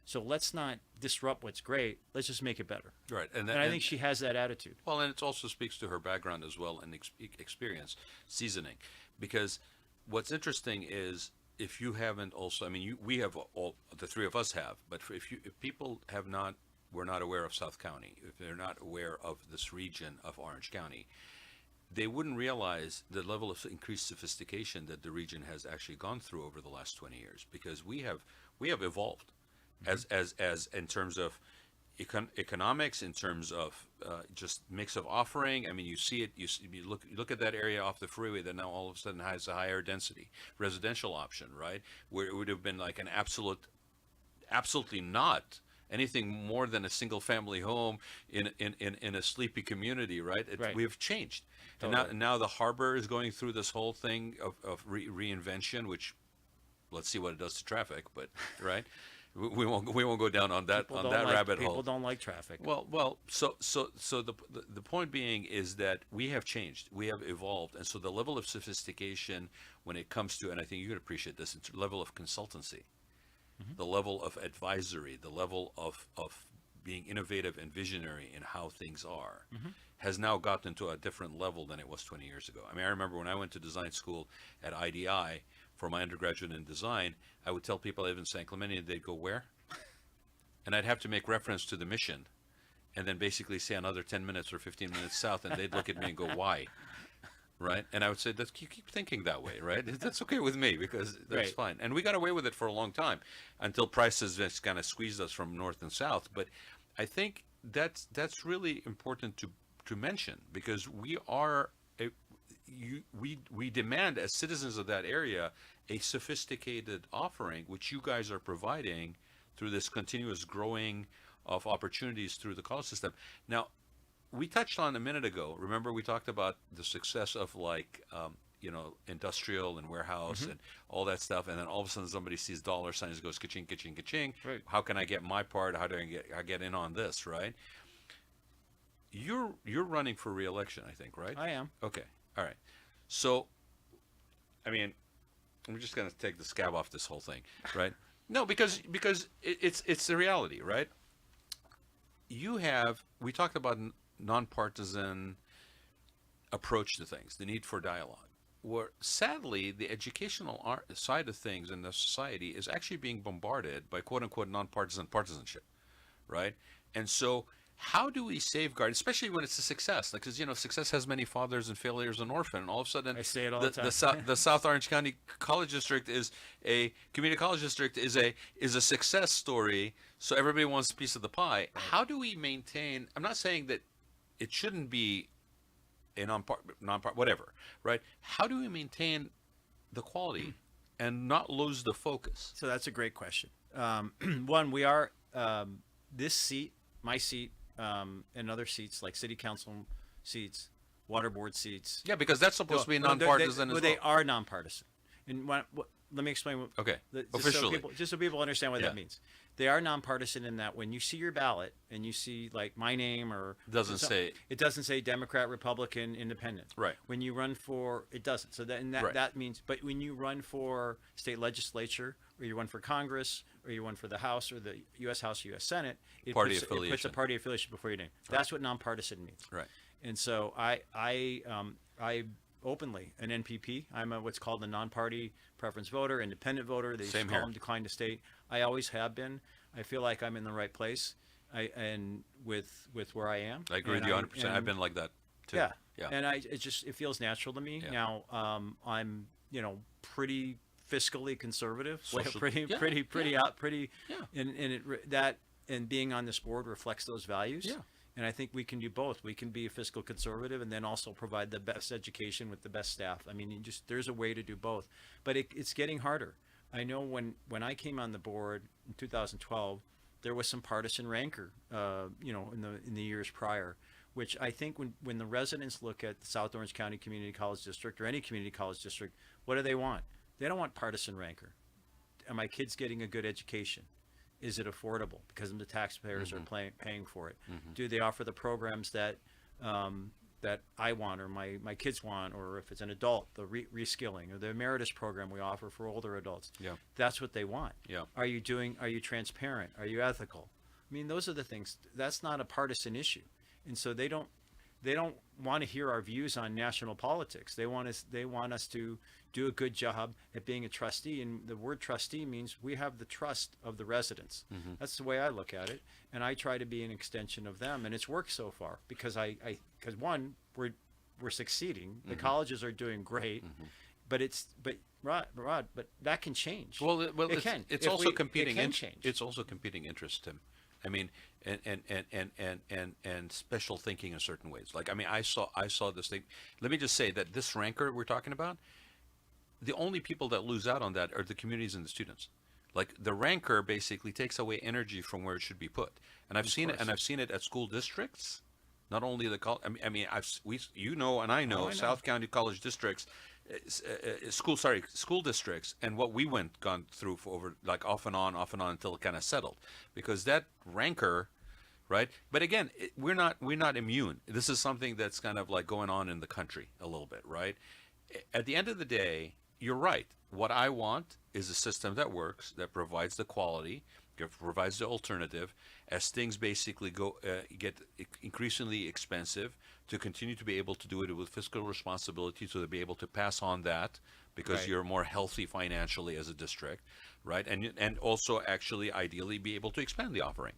So let's not disrupt what's great. Let's just make it better. Right, And I think she has that attitude. well, and it also speaks to her background as well and experience, seasoning, because what's interesting is if you haven't also, I mean, we have all the three of us have, but if people have not, were not aware of South County, if they're not aware of this region of Orange County, they wouldn't realize the level of increased sophistication that the region has actually gone through over the last 20 years, because we have evolved as in terms of economics, in terms of just mix of offering. I mean, you see it. You look at that area off the freeway that now all of a sudden has a higher density residential option, right? Where it would have been like an absolutely not anything more than a single family home in a sleepy community, right? Right. We have changed, Totally. and now the harbor is going through this whole thing of reinvention, which let's see what it does to traffic, but right. We won't go down on that rabbit hole. People don't like traffic. Well, so the point being is that we have changed, we have evolved, and so the level of sophistication when it comes to, and I think you could appreciate this, it's level of consultancy, the level of advisory, the level of being innovative and visionary in how things are, has now gotten to a different level than it was 20 years ago. I mean, I remember when I went to design school at IDI for my undergraduate in design, I would tell people I live in San Clemente, and they'd go, where? And I'd have to make reference to the mission, and then basically say another 10 minutes or 15 minutes south, and they'd look at me and go, why? Right? And I would say, you keep thinking that way, right? That's okay with me, because that's Right. fine. And we got away with it for a long time until prices just kind of squeezed us from north and south. But I think that's really important to mention, because we are we demand as citizens of that area a sophisticated offering, which you guys are providing through this continuous growing of opportunities through the college system. Now, we touched on a minute ago, remember we talked about the success of industrial and warehouse and all that stuff, and then all of a sudden somebody sees dollar signs, goes ka-ching, ka-ching, ka-ching. Right. How can I get my part? How do I get in on this, right? You're running for re-election, I think, right? I am. Okay. All right. So, I mean, I'm just going to take the scab off this whole thing, right? No, because it's the reality, right? We talked about nonpartisan approach to things, the need for dialogue. Where sadly, the educational side of things in the society is actually being bombarded by quote unquote nonpartisan partisanship, right? And so, how do we safeguard, especially when it's a success? Because success has many fathers and failures an orphan. And all of a sudden, I say it all the time. the South Orange County College District is a community college district is a success story. So everybody wants a piece of the pie. Right. How do we maintain? I'm not saying that it shouldn't be a non-part, whatever, right? How do we maintain the quality and not lose the focus? So that's a great question. One, we are this seat, my seat, and other seats like city council seats, water board seats. Yeah, because that's supposed to be nonpartisan as well. They are nonpartisan. And let me explain what. Okay. Officially, just so people understand what Yeah. that means. They are nonpartisan in that when you see your ballot and you see like my name or It doesn't say Democrat, Republican, Independent. Right. When you run for, it doesn't. So Right. that means, but when you run for state legislature or you run for Congress or you run for the House or the U.S. House, U.S. Senate, it puts a party affiliation before your name. That's what nonpartisan means. Right. And so I openly an NPP. I'm what's called a non-party preference voter, independent voter. They Same call here. them declined to state. I always have been. I feel like I'm in the right place. And with where I am. I agree with you 100%. I've been like that too. Yeah. Yeah. And it feels natural to me. Yeah. Now I'm pretty fiscally conservative. Social- pretty yeah. out pretty. Yeah. And being on this board reflects those values. Yeah. And I think we can do both. We can be a fiscal conservative and then also provide the best education with the best staff. I mean, there's a way to do both, but it's getting harder. I know when I came on the board in 2012, there was some partisan rancor, in the years prior, which I think when the residents look at the South Orange County Community College District or any community college district, what do they want? They don't want partisan rancor. Are my kids getting a good education? Is it affordable because the taxpayers are paying for it? Do they offer the programs that that I want or my kids want, or if it's an adult, the reskilling or the emeritus program we offer for older adults. Yeah. That's what they want. Yeah. Are you transparent? Are you ethical? I mean, those are the things. That's not a partisan issue. And so they don't want to hear our views on national politics. They want us to do a good job at being a trustee, and the word trustee means we have the trust of the residents. Mm-hmm. That's the way I look at it, and I try to be an extension of them, and it's worked so far because because one, we're succeeding. The Mm-hmm. colleges are doing great, Mm-hmm. but Rod, but that can change. Well, it can. It's If also we- competing. It can change. It's also competing interests, Tim. I mean, and special thinking in certain ways. Like, I mean, I saw this thing. Let me just say that this ranker we're talking about, the only people that lose out on that are the communities and the students. Like, the ranker basically takes away energy from where it should be put. And I've seen it, and I've seen it at school districts. Not only the I mean, you know, and I know, I know. South County college districts, school districts, and what we gone through for over, like, off and on until it kind of settled, because that rancor, right? But again, we're not immune. This is something that's kind of like going on in the country a little bit, right? At the end of the day, you're right. What I want is a system that works, that provides the quality, provides the alternative, as things basically get increasingly expensive, to continue to be able to do it with fiscal responsibility, so to be able to pass on that, because Right. you're more healthy financially as a district, right? And also actually ideally be able to expand the offering.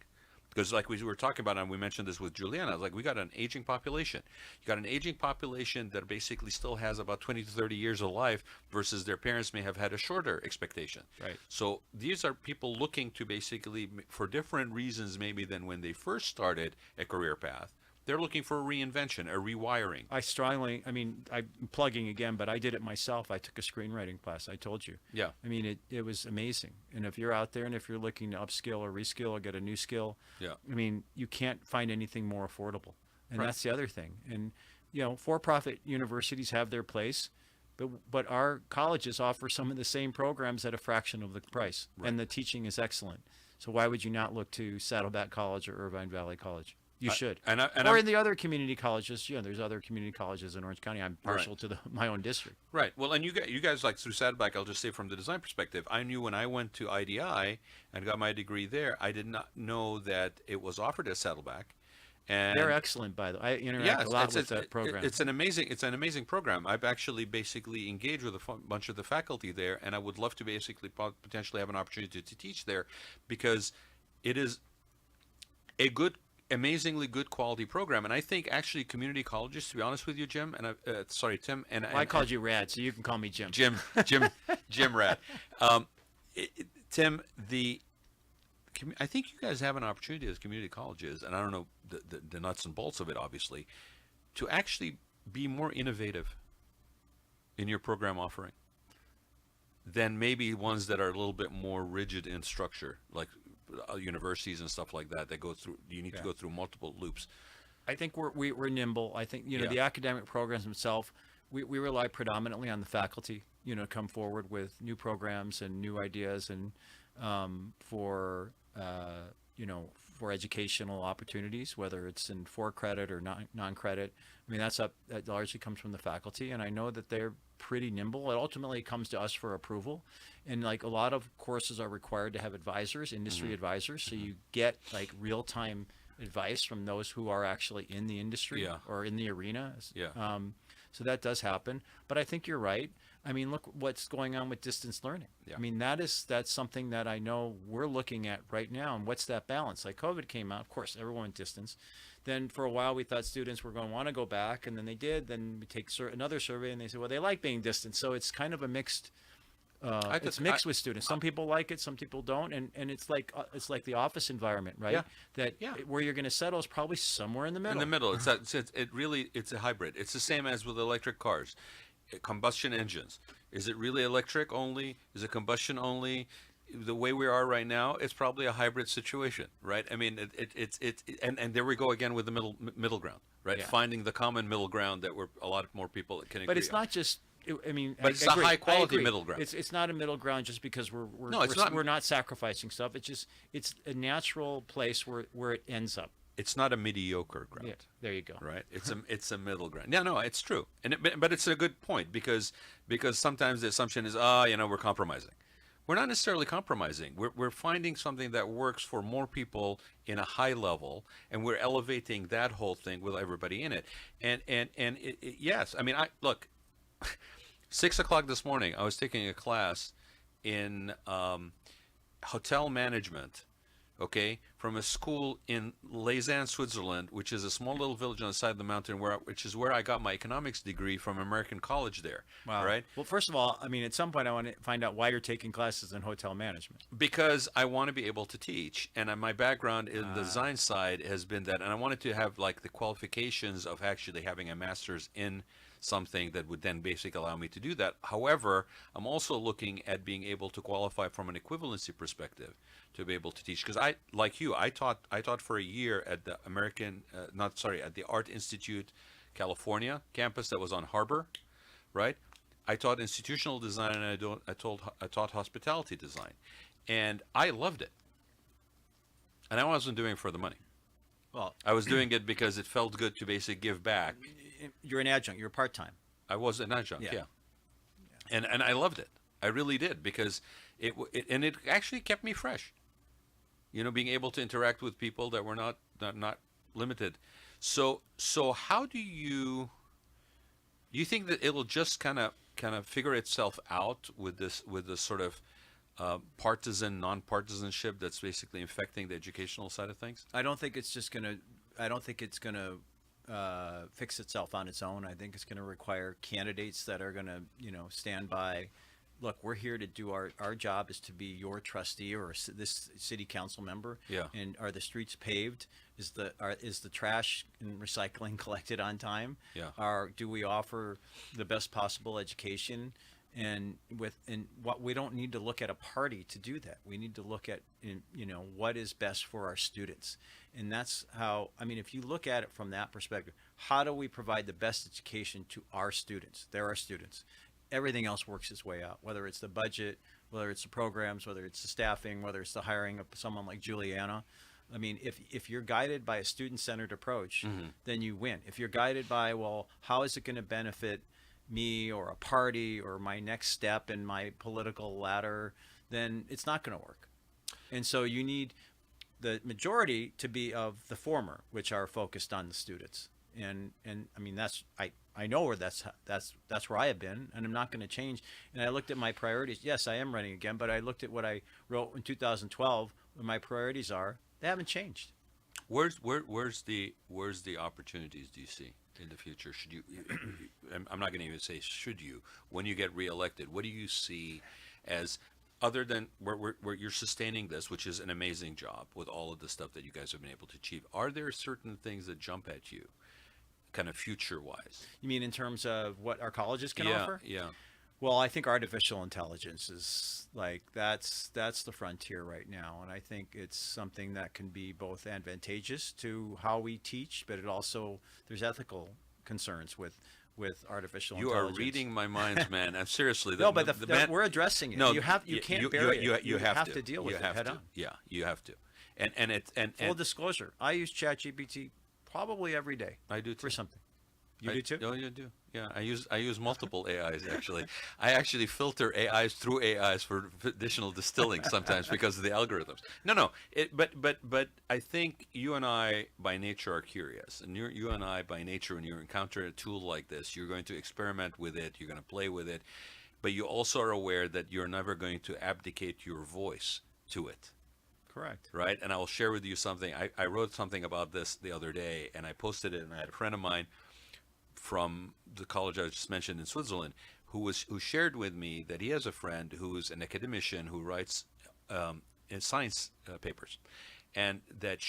Because like we were talking about, and we mentioned this with Juliana, like, we got an aging population. You got an aging population that basically still has about 20 to 30 years of life, versus their parents may have had a shorter expectation. Right. So these are people looking to basically, for different reasons maybe than when they first started a career path, they're looking for a reinvention, a rewiring. I'm plugging again, but I did it myself. I took a screenwriting class. I told you. Yeah. I mean, it was amazing. And if you're out there and if you're looking to upskill or reskill or get a new skill, Yeah. I mean, you can't find anything more affordable. And Right. that's the other thing. And, you know, for-profit universities have their place, but our colleges offer some of the same programs at a fraction of the price. Right. And the teaching is excellent. So why would you not look to Saddleback College or Irvine Valley College? You should. And Or in the other community colleges, you know, there's other community colleges in Orange County. I'm partial Right. to my own district. Right. Well, and you guys like through Saddleback, I'll just say from the design perspective, I knew when I went to IDI and got my degree there, I did not know that it was offered at Saddleback. And They're excellent, by the way. I interact a lot with that program. It's an amazing program. I've actually basically engaged with a bunch of the faculty there, and I would love to basically potentially have an opportunity to teach there, because it is a amazingly good quality program. And I think actually community colleges, to be honest with you, Jim, and Tim, and I called you Rad, so you can call me Jim. Jim Rad. Tim, I think you guys have an opportunity as community colleges, and I don't know the nuts and bolts of it, obviously, to actually be more innovative in your program offering than maybe ones that are a little bit more rigid in structure, like universities and stuff like that go through. You need to go through multiple loops. I think we're nimble. I think, you know, the academic programs themselves, we rely predominantly on the faculty, you know, to come forward with new programs and new ideas, and for educational opportunities, whether it's in for credit or non-credit. I mean, that largely comes from the faculty, and I know that they're pretty nimble. It ultimately comes to us for approval, and like a lot of courses are required to have advisors, industry advisors, so you get like real-time advice from those who are actually in the industry or in the arena. So that does happen, but I think you're right. I mean, look what's going on with distance learning. I mean, that's something that I know we're looking at right now. And what's that balance? Like, COVID came out, of course, everyone went distance. Then for a while, we thought students were going to want to go back, and then they did. Then we take another survey, and they said, well, they like being distant. So it's kind of a mixed. It's mixed with students. Some people like it, some people don't, and it's like the office environment, right? Where you're going to settle is probably somewhere in the middle. In the middle, it's a hybrid. It's the same as with electric cars, combustion engines. Is it really electric only? Is it combustion only? The way we are right now, it's probably a hybrid situation, right? I mean, and there we go again with the middle ground, right? Yeah. Finding the common middle ground that a lot more people can agree. But it's on. not just. I mean, but it's I a agree. high quality I agree. middle ground. It's not a middle ground just because we're not. not sacrificing stuff. It's a natural place where it ends up. it's not a mediocre ground. Yeah, there you go. Right, it's a middle ground. Yeah, no, it's true, but it's a good point because sometimes the assumption is, we're compromising. We're not necessarily compromising. We're finding something that works for more people in a high level, and we're elevating that whole thing with everybody in it. Yes, I mean, I look. 6 o'clock this morning, I was taking a class in hotel management, okay, from a school in Lausanne, Switzerland, which is a small little village on the side of the mountain, which is where I got my economics degree from American College there. Wow. Right? Well, first of all, I mean, at some point I want to find out why you're taking classes in hotel management. Because I want to be able to teach, and my background in the design side has been that, and I wanted to have like the qualifications of actually having a master's in something that would then basically allow me to do that. However, I'm also looking at being able to qualify from an equivalency perspective to be able to teach, because I, like you, I taught for a year at the at the Art Institute California campus that was on Harbor, right? I taught institutional design, and I taught hospitality design, and I loved it. And I wasn't doing it for the money. Well, I was doing it because it felt good to basically give back. you're an adjunct. You're part-time. I was an adjunct, Yeah. And I loved it. I really did, because it actually kept me fresh. Being able to interact with people that were not limited. So how do you think that it'll just kind of figure itself out with this sort of partisan, non-partisanship that's basically infecting the educational side of things? I don't think it's gonna fix itself on its own. I think it's going to require candidates that are going to, stand by. Look, we're here to do our job is to be your trustee or this city council member. Yeah. And are the streets paved? Is the trash and recycling collected on time? Yeah. Do we offer the best possible education? And what we don't need to look at a party to do that. We need to look at what is best for our students. And that's how, I mean, if you look at it from that perspective, how do we provide the best education to our students? They're our students. Everything else works its way out, whether it's the budget, whether it's the programs, whether it's the staffing, whether it's the hiring of someone like Juliana. I mean, if you're guided by a student-centered approach, then you win. If you're guided by, well, how is it going to benefit me or a party or my next step in my political ladder, then it's not going to work. And so you need the majority to be of the former, which are focused on the students. And I mean, I know where that's where I have been, and I'm not going to change. And I looked at my priorities. Yes, I am running again, but I looked at what I wrote in 2012, what my priorities are. They haven't changed. Where's the opportunities do you see in the future? Should you? I'm not going to even say should you. When you get reelected, what do you see as, other than where you're sustaining this, which is an amazing job with all of the stuff that you guys have been able to achieve? Are there certain things that jump at you, kind of future-wise? You mean in terms of what our colleges can offer? Yeah. Well, I think artificial intelligence is that's the frontier right now, and I think it's something that can be both advantageous to how we teach, but it also, there's ethical concerns with artificial intelligence. You are reading my minds, man. I'm seriously. No, but we're addressing it. No, you can't bury it. You have to deal with it head on. Yeah, you have to. And full disclosure, I use ChatGPT probably every day. I do too. For something. You do too? Oh, you do. Yeah, I use multiple AIs actually. I actually filter AIs through AIs for additional distilling sometimes because of the algorithms. No. But I think you and I by nature are curious, and you and I by nature, when you encounter a tool like this, you're going to experiment with it, you're going to play with it, but you also are aware that you're never going to abdicate your voice to it. Correct. Right? And I will share with you something. I wrote something about this the other day, and I posted it, and I had a friend of mine from the college I just mentioned in Switzerland who shared with me that he has a friend who's an academician who writes in science papers, and that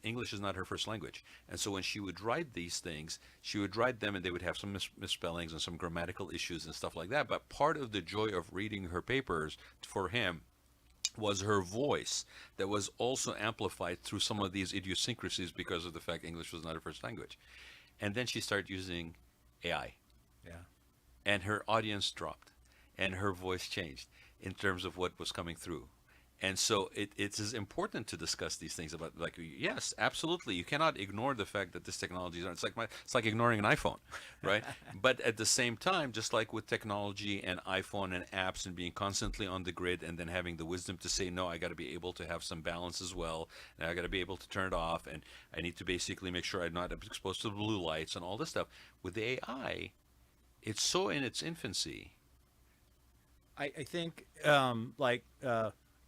English is not her first language. And so when she would write these things, she would write them, and they would have some misspellings and some grammatical issues and stuff like that. But part of the joy of reading her papers for him was her voice that was also amplified through some of these idiosyncrasies because of the fact English was not her first language. And then she started using AI. Yeah. And her audience dropped, and her voice changed in terms of what was coming through. And so it's as important to discuss these things about, like, yes, absolutely, you cannot ignore the fact that this technology is, it's like ignoring an iPhone, right? But at the same time, just like with technology and iPhone and apps and being constantly on the grid, and then having the wisdom to say, no, I got to be able to have some balance as well, and I got to be able to turn it off, and I need to basically make sure I'm not exposed to the blue lights and all this stuff. With the AI, it's so in its infancy. I think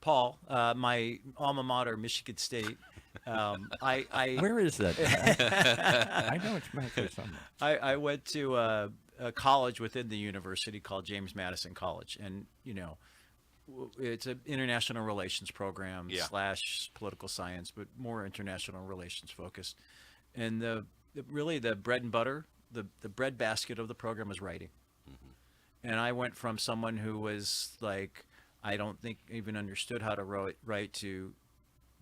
Paul, my alma mater, Michigan State. I Where is that? I know it's back there somewhere. I went to a college within the university called James Madison College, and it's an international relations program / political science, but more international relations focused. And really the bread and butter, the bread basket of the program is writing. And I went from someone who was like, I don't think even understood how to write to,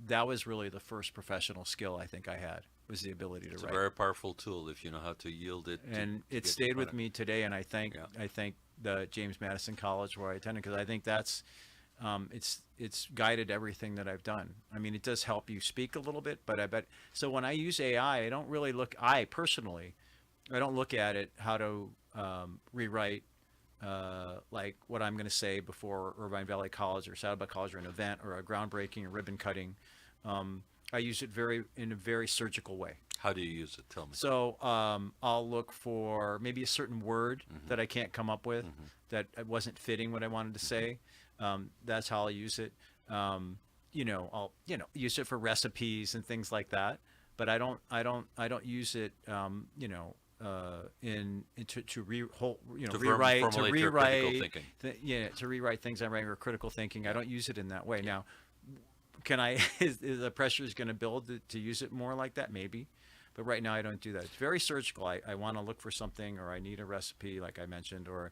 that was really the first professional skill I think I had, was the ability to It's write. a very powerful tool if you know how to yield it. And it stayed with me today, and I thank the James Madison College where I attended, because I think that's it's guided everything that I've done. I mean, it does help you speak a little bit, but I bet so when I use AI, I don't really look. I personally, I don't look at it how to rewrite like what I'm going to say before Irvine Valley College or Saddleback College or an event or a groundbreaking or ribbon cutting. I use it in a very surgical way. How do you use it? Tell me. So I'll look for maybe a certain word that I can't come up with, that wasn't fitting what I wanted to say. That's how I'll use it. I'll use it for recipes and things like that. But I don't use it to rewrite things I'm writing, or critical thinking. I don't use it in that way. Now, can I? Is the pressure is going to build to use it more like that? Maybe, but right now I don't do that. It's very surgical. I want to look for something, or I need a recipe, like I mentioned, or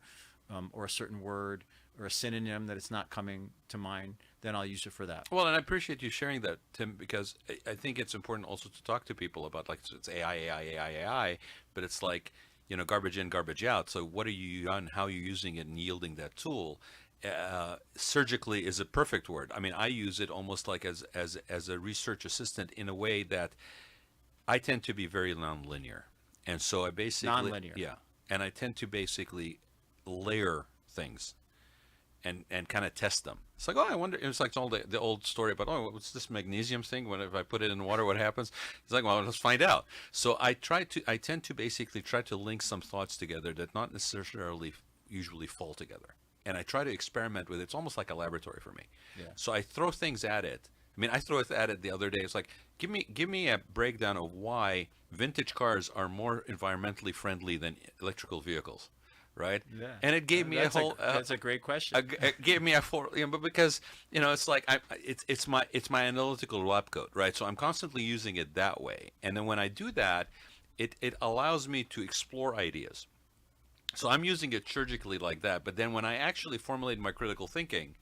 a certain word or a synonym that it's not coming to mind. Then I'll use it for that. Well, and I appreciate you sharing that, Tim, because I think it's important also to talk to people about, like, it's AI, but it's like, garbage in, garbage out. So what are you on? How are you using it and yielding that tool? Surgically is a perfect word. I mean, I use it almost like as a research assistant, in a way that I tend to be very nonlinear, and so I basically nonlinear. and I tend to basically layer things and kind of test them. It's like, I wonder. It's like all the old story about, what's this magnesium thing? If I put it in water, what happens? It's like, well, let's find out. So I tend to basically try to link some thoughts together that not necessarily usually fall together. And I try to experiment with it. It's almost like a laboratory for me. Yeah. So I throw things at it. I mean, I threw it at it the other day. It's like, give me a breakdown of why vintage cars are more environmentally friendly than electrical vehicles, right? Yeah. And it gave me a whole. That's a great question. It gave me a full, but because it's like it's my analytical lab coat, right? So I'm constantly using it that way. And then when I do that, it allows me to explore ideas. So I'm using it surgically like that. But then when I actually formulate my critical thinking,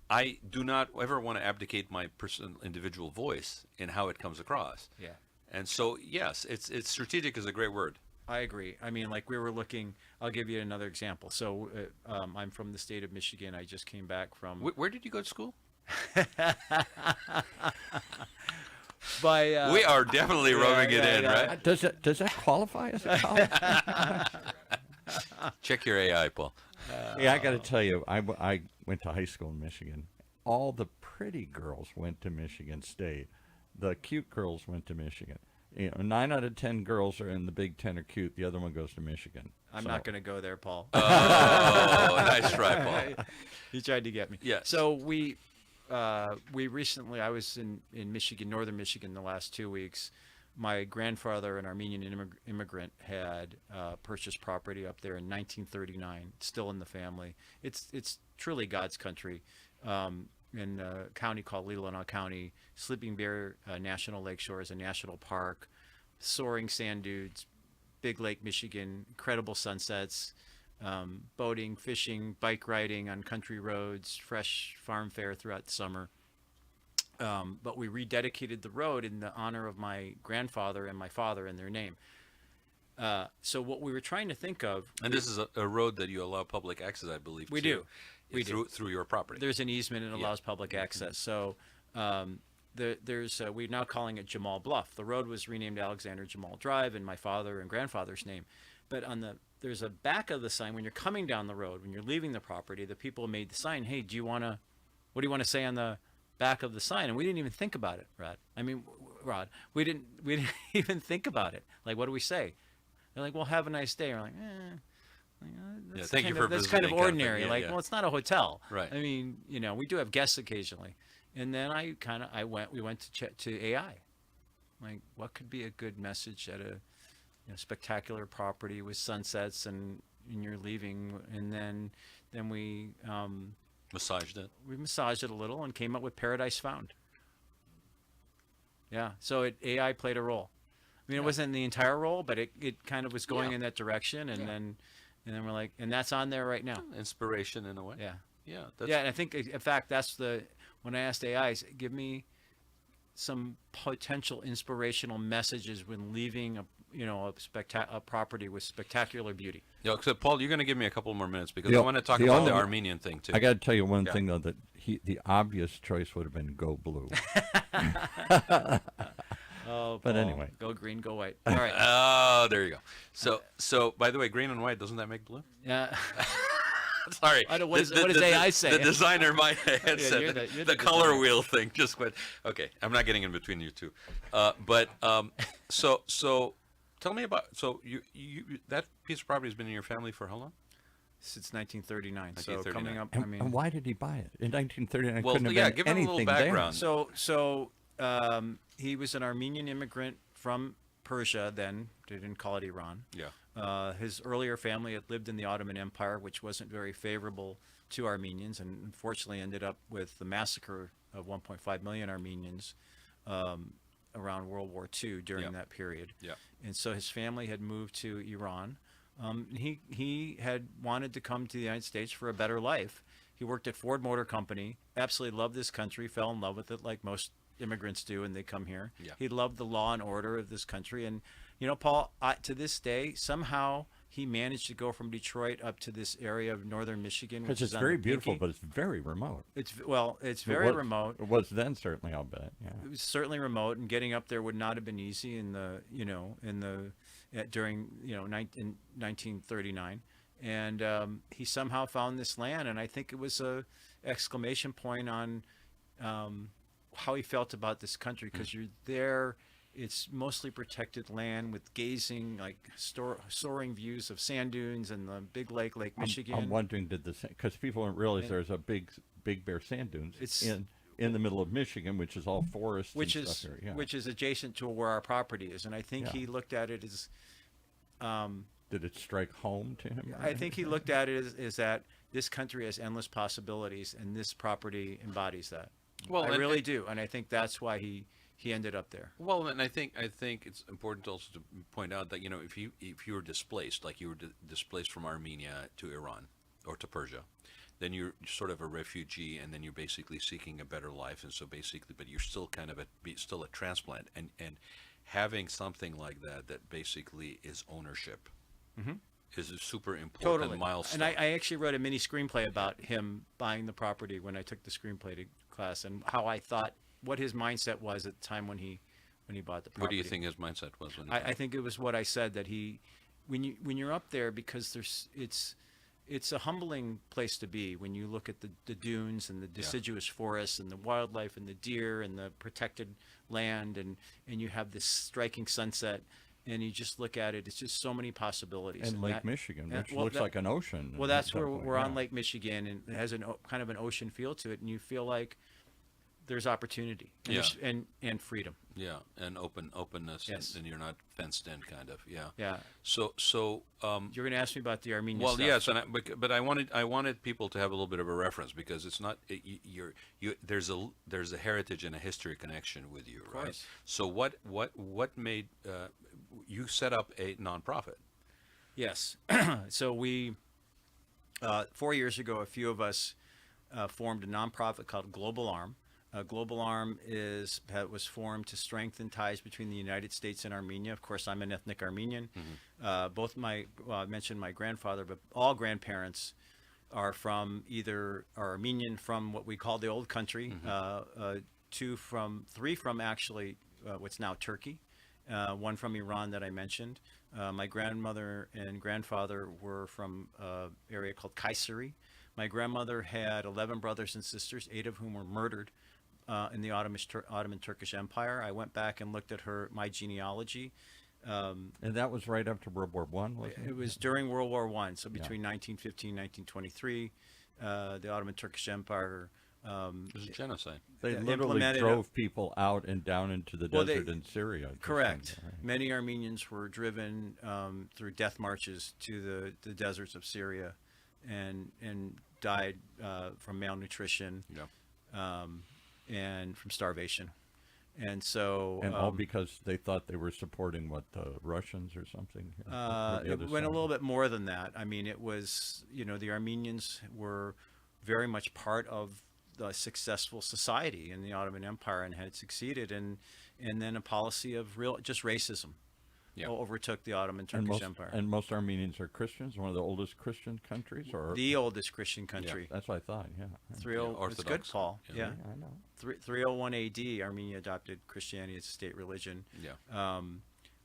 I do not ever want to abdicate my personal individual voice in how it comes across. Yeah. And so, yes, it's strategic is a great word. I agree. I mean, like, we were looking, I'll give you another example. So I'm from the state of Michigan. I just came back from. Where did you go to school? We are definitely rubbing it in, right? Does that qualify as a college? Check your AI, Paul. Yeah, I got to tell you, I went to high school in Michigan. All the pretty girls went to Michigan State. The cute girls went to Michigan. 9 out of 10 girls are in the Big Ten are cute. The other one goes to Michigan. I'm not going to go there, Paul. Oh, nice try, Paul. He tried to get me. Yeah. So we recently, I was in Michigan, northern Michigan, the last 2 weeks. My grandfather, an Armenian immigrant, had purchased property up there in 1939, still in the family. It's truly God's country. In a county called Leelanau County, Sleeping Bear National Lakeshore is a national park, soaring sand dunes, Big Lake, Michigan, incredible sunsets, boating, fishing, bike riding on country roads, fresh farm fare throughout the summer. But we rededicated the road in the honor of my grandfather and my father in their name. So what we were trying to think of, And this is a road that you allow public access, I believe. We to, do. We do. through your property. there's an easement and Yeah. allows public access. So we're now calling it Jamal Bluff. The road was renamed Alexander Jamal Drive in my father and grandfather's name. But there's a back of the sign when you're coming down the road, when you're leaving the property, the people made the sign, hey, what do you want to say on the back of the sign? And we didn't even think about it, Rod. I mean, Rod, we didn't even think about it. Like, what do we say? They're like, well, have a nice day. We're like, that's thank you kind for of, that's kind of visiting kind of ordinary. thing. Yeah, like, yeah. well, it's not a hotel. Right. I mean, we do have guests occasionally. And then we went to AI. Like, what could be a good message at a spectacular property with sunsets and you're leaving? And then we Massaged it. massaged it a little and came up with Paradise Found. Yeah. So AI played a role. I mean, it wasn't the entire role, but it kind of was going in that direction. And then we're like, and that's on there right now. Inspiration in a way. Yeah. Yeah. Yeah. And I think, in fact, when I asked AI, give me some potential inspirational messages when leaving a property with spectacular beauty. Yeah. So Paul, you're going to give me a couple more minutes because The- I want to talk the about only- the Armenian thing too. I got to tell you one Yeah. thing though, that the obvious choice would have been go blue. Oh, But Paul, anyway. go green, go white. All right. Oh, there you go. So by the way, green and white, doesn't that make blue? Yeah. Sorry. I don't- what does AI say? The designer might have said you're that. the The color designer. wheel thing just went. Okay, I'm not getting in between you two. So tell me about. So you that piece of property has been in your family for how long? Since 1939. So 1939. coming up, And why did he buy it in 1939? Well, couldn't have yeah, been give him a little anything background. So he was an Armenian immigrant from Persia then. They didn't call it Iran. Yeah. His earlier family had lived in the Ottoman Empire, which wasn't very favorable to Armenians, and unfortunately ended up with the massacre of 1.5 million Armenians around World War II during Yeah. that period. Yeah. And so his family had moved to Iran. He had wanted to come to the United States for a better life. He worked at Ford Motor Company, absolutely loved this country, fell in love with it like most immigrants do when they come here. Yeah. He loved the law and order of this country. And, Paul, to this day, somehow he managed to go from Detroit up to this area of northern Michigan. Because Which it's is on very the beautiful, Pinky. but it's very remote. It's very It was- remote. It was then, certainly, I'll bet. Yeah. It was certainly remote, and getting up there would not have been easy during 1939. And he somehow found this land, and I think it was a exclamation point on how he felt about this country, because you're there. It's mostly protected land with gazing, like soaring views of sand dunes and the big Lake Michigan. I'm wondering, because people don't realize there's a big Bear Sand Dunes in the middle of Michigan, which is all forest which and is stuff here. Yeah. which is adjacent to where our property is, and I think Yeah. he looked at it as. Did it strike home to him? I think he looked at it as that this country has endless possibilities, and this property embodies that. Well, I and- really do, and I think that's why he ended up there. Well, and I think it's important also to point out that if you were displaced, like you were displaced from Armenia to Iran or to Persia, then you're sort of a refugee, and then you're basically seeking a better life, and so basically, but you're still kind of still a transplant, and having something like that basically is ownership. Is a super important Totally. milestone. And I actually wrote a mini screenplay about him buying the property when I took the screenplay class, and how I thought what his mindset was at the time when he bought the property. What do you think his mindset was when he I think it was what I said, that when you're up there, because it's a humbling place to be when you look at the dunes and the deciduous forests and the wildlife and the deer and the protected land, and you have this striking sunset, and you just look at it, it's just so many possibilities. And Lake that- Michigan, and- which well, looks that- like an ocean. Well, that's where Definitely, we're on yeah. Lake Michigan, and it has kind of an ocean feel to it, and you feel like there's opportunity and freedom. Yeah, and openness, Yes. and you're not fenced in, kind of. Yeah. Yeah. So You're going to ask me about the Armenian well, stuff. yes, but I wanted people to have a little bit of a reference, because it's not there's a heritage and a history connection with you, right? course. So what made you set up a nonprofit? Yes. So we, 4 years ago, a few of us formed a nonprofit called Global Arm. Global Arm was formed to strengthen ties between the United States and Armenia. Of course, I'm an ethnic Armenian. I mentioned my grandfather, but all grandparents are Armenian from what we call the old country. Three from actually what's now Turkey. One from Iran that I mentioned. My grandmother and grandfather were from an area called Kayseri. My grandmother had 11 brothers and sisters, 8 of whom were murdered in the Ottoman Turkish Empire. I went back and looked at my genealogy. And that was right after World War One, wasn't it? It was during World War I, so between 1915 and 1923, the Ottoman Turkish Empire. It was a genocide. They literally drove people out and down into the desert in Syria. Correct. Right. Many Armenians were driven through death marches to the deserts of Syria, and died from malnutrition, and from starvation. And so, all because they thought they were supporting the Russians or something. It went a little bit more than that. I mean, it was, the Armenians were very much part of the successful society in the Ottoman Empire and had succeeded, and then a policy of just racism overtook the Ottoman Turkish Empire. And most Armenians are Christians, one of the oldest Christian countries, or the oldest Christian country. Yeah, that's what I thought. Yeah, Orthodox. It's good, Paul. Yeah, I know. 301 A.D. Armenia adopted Christianity as a state religion. Yeah.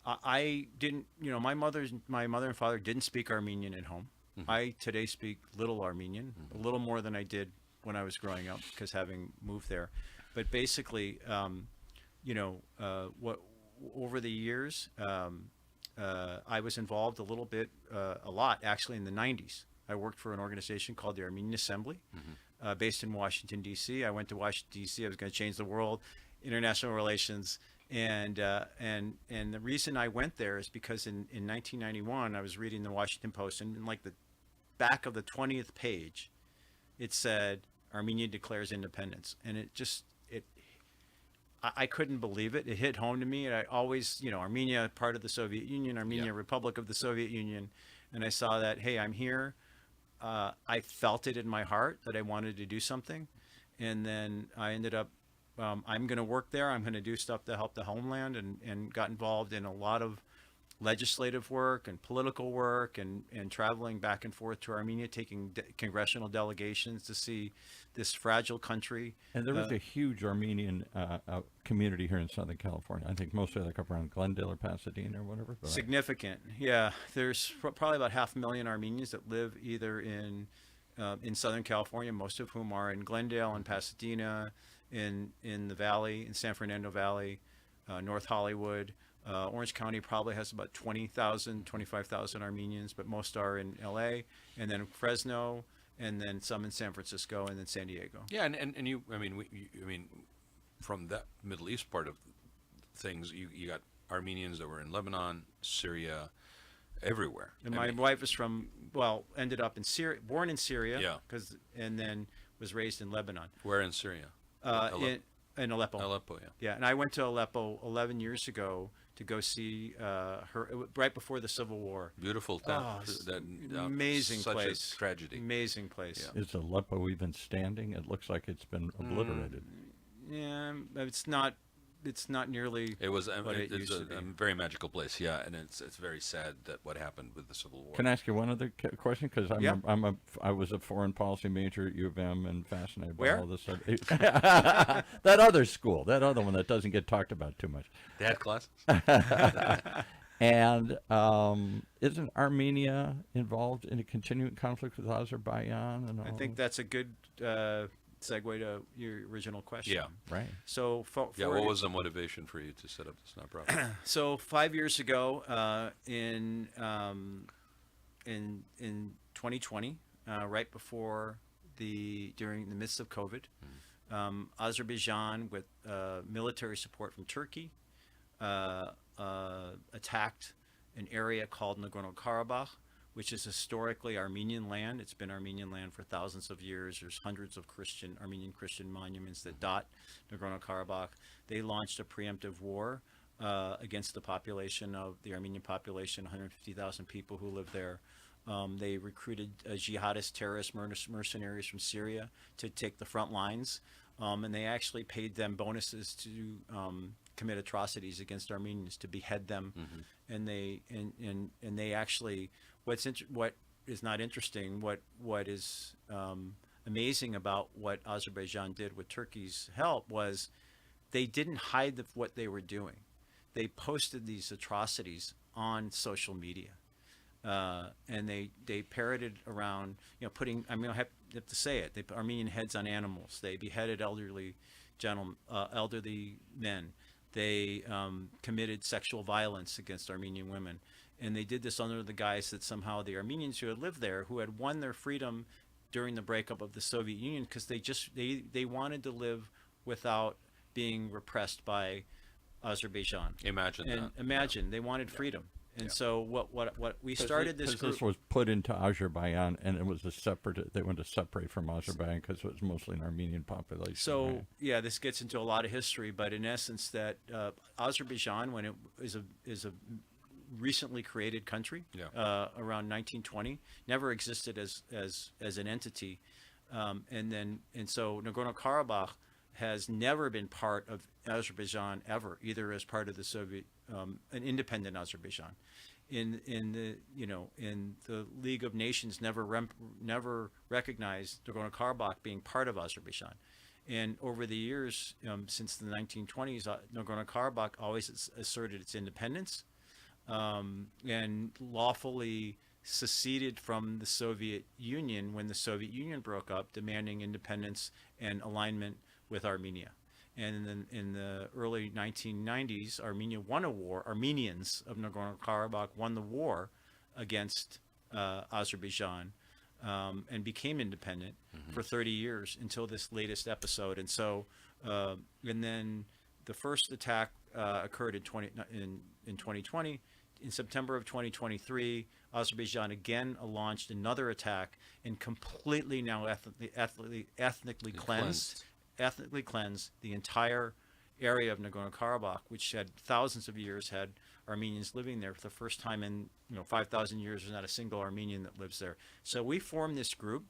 I didn't. My mother and father didn't speak Armenian at home. I today speak little Armenian, a little more than I did when I was growing up, because having moved there. But basically, over the years, I was involved a lot actually in the 90s. I worked for an organization called the Armenian Assembly, based in Washington, D.C. I went to Washington, D.C. I was going to change the world, international relations. And the reason I went there is because in 1991, I was reading the Washington Post, and in like the back of the 20th page, it said, Armenia declares independence. And I couldn't believe it. It hit home to me. And I always, Armenia, part of the Soviet Union, Armenia, Republic of the Soviet Union. And I saw that, hey, I'm here. I felt it in my heart that I wanted to do something. And then I ended up, I'm going to work there. I'm going to do stuff to help the homeland, and got involved in a lot of legislative work and political work, and traveling back and forth to Armenia, taking congressional delegations to see this fragile country. And there was a huge Armenian community here in Southern California. I think mostly like up around Glendale or Pasadena or whatever. Significant. Yeah. There's probably about 500,000 Armenians that live either in Southern California, most of whom are in Glendale and Pasadena, in the Valley, in San Fernando Valley, North Hollywood. Orange County probably has about 20,000, 25,000 Armenians, but most are in LA, and then Fresno, and then some in San Francisco, and then San Diego. Yeah, and you, I mean, from that Middle East part of things, you got Armenians that were in Lebanon, Syria, everywhere. And my wife is ended up in Syria, born in Syria, and then was raised in Lebanon. Where in Syria? In Aleppo. Aleppo, yeah. Yeah, and I went to Aleppo 11 years ago to go see her right before the Civil War. Beautiful town. Amazing such place. A tragedy. Amazing place. Yeah. Is Aleppo even standing? It looks like it's been obliterated. Yeah, it's not. It's not nearly. It was. It's a very magical place. Yeah, and it's very sad that what happened with the Civil War. Can I ask you one other question? Because I was a foreign policy major at U of M and fascinated by all this stuff. That other school, that other one that doesn't get talked about too much. They had classes. And isn't Armenia involved in a continuing conflict with Azerbaijan? And all? I think that's a good segue to your original question. Yeah, right. So, what was the motivation for you to set up this nonprofit? So 5 years ago, in 2020, right before during the midst of COVID, Azerbaijan, with military support from Turkey, attacked an area called Nagorno-Karabakh, which is historically Armenian land. It's been Armenian land for thousands of years. There's hundreds of Armenian Christian monuments that dot Nagorno-Karabakh. They launched a preemptive war against the Armenian population, 150,000 people who live there. They recruited jihadist terrorist mercenaries from Syria to take the front lines. and they actually paid them bonuses to commit atrocities against Armenians, to behead them, and they actually what is not interesting, what is amazing about what Azerbaijan did with Turkey's help was they didn't hide what they were doing. They posted these atrocities on social media, and they parroted around, putting. I mean, I have to say it. They put Armenian heads on animals. They beheaded elderly men. They committed sexual violence against Armenian women, and they did this under the guise that somehow the Armenians who had lived there, who had won their freedom during the breakup of the Soviet Union, because they wanted to live without being repressed by Azerbaijan. Imagine they wanted freedom. And so what we started this group. This was put into Azerbaijan, and it was they wanted to separate from Azerbaijan because it was mostly an Armenian population. So right? yeah, this gets into a lot of history, but in essence, that Azerbaijan, when it is a recently created country, around 1920, never existed as an entity, and so Nagorno-Karabakh has never been part of Azerbaijan ever, either as part of the Soviet, an independent Azerbaijan. In the League of Nations never recognized Nagorno-Karabakh being part of Azerbaijan. And over the years, since the 1920s, Nagorno-Karabakh always asserted its independence, and lawfully seceded from the Soviet Union when the Soviet Union broke up, demanding independence and alignment with Armenia. And then in the early 1990s, Armenia won a war. Armenians of Nagorno-Karabakh won the war against Azerbaijan, and became independent for 30 years until this latest episode. And so, and then the first attack occurred in 2020. In September of 2023, Azerbaijan again launched another attack and completely now ethnically cleansed the entire area of Nagorno-Karabakh, which had thousands of years had Armenians living there. For the first time in 5,000 years, there's not a single Armenian that lives there. So we formed this group,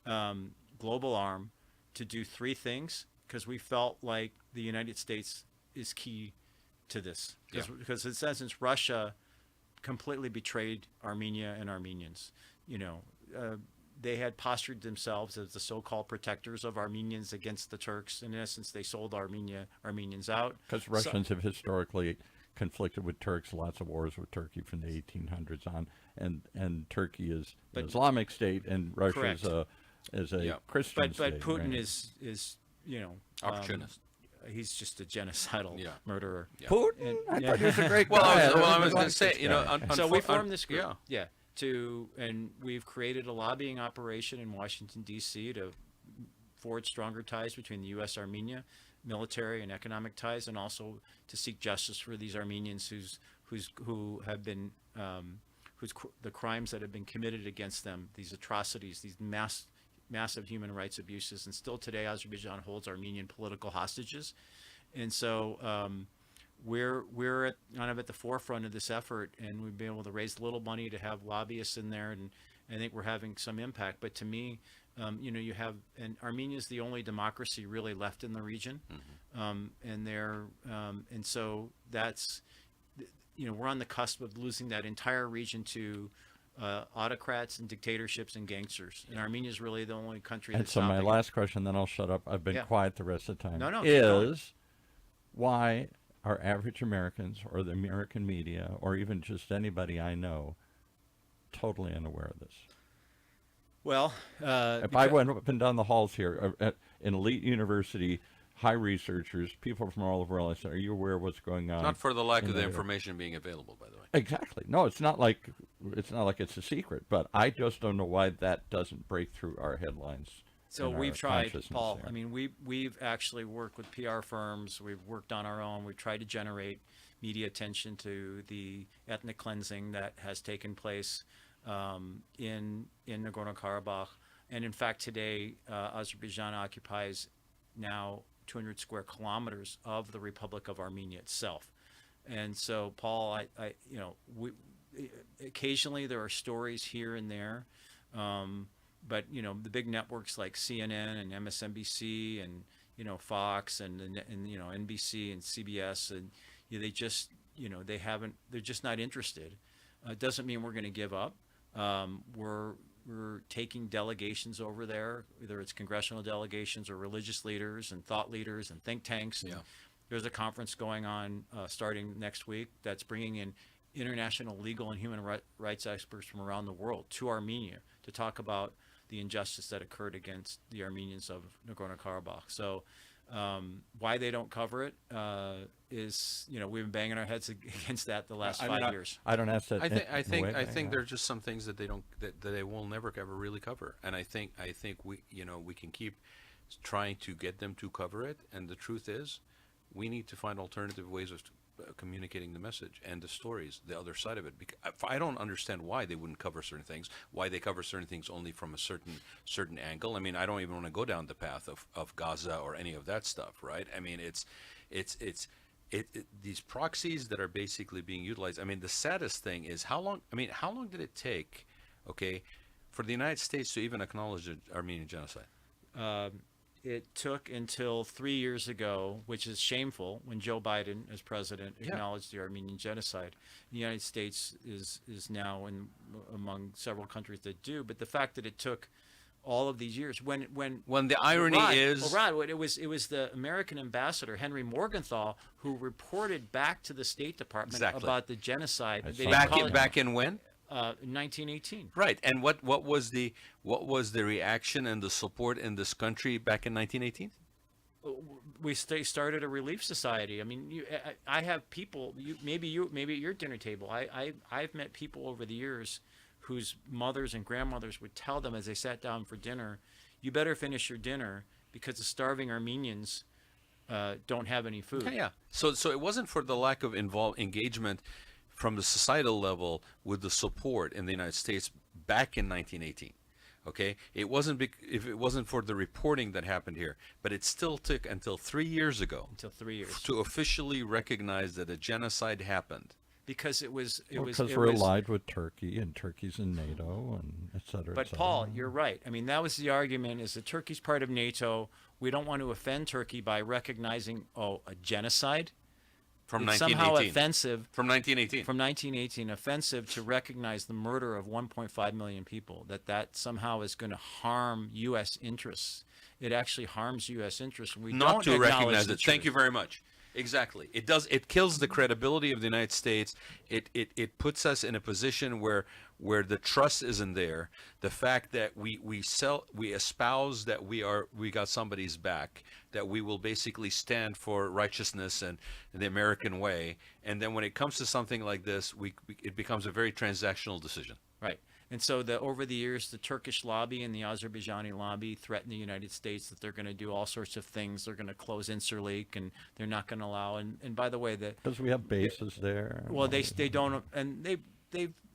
Global Arm, to do three things, because we felt like the United States is key to this. Because in essence, Russia completely betrayed Armenia and Armenians. They had postured themselves as the so-called protectors of Armenians against the Turks. In essence, they sold Armenians out. Because Russians have historically conflicted with Turks, lots of wars with Turkey from the 1800s on, and Turkey is an Islamic state, and Russia is a Christian state. But Putin right? is opportunist. He's just a genocidal murderer. Yeah. Putin? I thought he was a great guy. I was going to say, so we formed this group. And we've created a lobbying operation in Washington, D.C. to forge stronger ties between the U.S.-Armenia, military and economic ties, and also to seek justice for these Armenians who have been the crimes that have been committed against them, these atrocities, these massive human rights abuses. And still today, Azerbaijan holds Armenian political hostages. And so we're kind of at the forefront of this effort, and we've been able to raise a little money to have lobbyists in there, and I think we're having some impact. But to me, you have, and Armenia is the only democracy really left in the region, and so that's, we're on the cusp of losing that entire region to autocrats and dictatorships and gangsters, and Armenia is really the only country. And so my last question, then I'll shut up. I've been quiet the rest of the time. No, is why are average Americans or the American media or even just anybody I know totally unaware of this? Well, if I went up and down the halls here at an elite university, high researchers, people from all over, I said, "Are you aware of what's going on?" Not for the lack of the information being available, by the way. Exactly. No, it's not like it's a secret, but I just don't know why that doesn't break through our headlines. So we've tried, Paul. There. I mean, we've actually worked with PR firms. We've worked on our own. We've tried to generate media attention to the ethnic cleansing that has taken place in Nagorno-Karabakh. And in fact, today, Azerbaijan occupies now 200 square kilometers of the Republic of Armenia itself. And so, Paul, we occasionally there are stories here and there. But the big networks like CNN and MSNBC and Fox and NBC and CBS, and they just they're just not interested. It doesn't mean we're going to give up. We're taking delegations over there, whether it's congressional delegations or religious leaders and thought leaders and think tanks. And there's a conference going on starting next week that's bringing in international legal and human rights experts from around the world to Armenia to talk about the injustice that occurred against the Armenians of Nagorno-Karabakh. So why they don't cover it is, we've been banging our heads against that the last 5 years. I don't ask that. I think there's just some things that they will never ever really cover, and I think we we can keep trying to get them to cover it, and the truth is, we need to find alternative ways of communicating the message and the stories, the other side of it. Because I don't understand why they wouldn't cover certain things, why they cover certain things only from a certain angle. I mean, I don't even want to go down the path of Gaza or any of that stuff, right? I mean, it's these proxies that are basically being utilized. I mean, the saddest thing is how long did it take, for the United States to even acknowledge the Armenian genocide? It took until 3 years ago, which is shameful, when Joe Biden, as president, acknowledged the Armenian genocide. The United States is now among several countries that do. But the fact that it took all of these years, when the irony is, it was the American ambassador Henry Morgenthau who reported back to the State Department about the genocide. Back in when? 1918. Right, and what was the reaction and the support in this country back in 1918? We started a relief society. I mean, I have people. Maybe at your dinner table. I've met people over the years whose mothers and grandmothers would tell them as they sat down for dinner, "You better finish your dinner because the starving Armenians don't have any food." Yeah. So it wasn't for the lack of engagement from the societal level with the support in the United States back in 1918. It wasn't if it wasn't for the reporting that happened here, but it still took until 3 years ago. To officially recognize that a genocide happened. Because because we're allied with Turkey, and Turkey's in NATO, and et cetera. But Paul, you're right. I mean, that was the argument: is that Turkey's part of NATO. We don't want to offend Turkey by recognizing a genocide. From it's 1918. Somehow offensive. From 1918. From 1918, offensive to recognize the murder of 1.5 million people. That somehow is going to harm U.S. interests. It actually harms U.S. interests. We not don't to recognize it. Truth. Thank you very much. Exactly. It does. It kills the credibility of the United States. It puts us in a position where the trust isn't there. The fact that we espouse that we got somebody's back, that we will basically stand for righteousness and the American way, and then when it comes to something like this, it becomes a very transactional decision. Right. And so over the years, the Turkish lobby and the Azerbaijani lobby threaten the United States that they're going to do all sorts of things. They're going to close Incirlik, and they're not going to allow. And by the way, because we have bases there. Well, they don't, and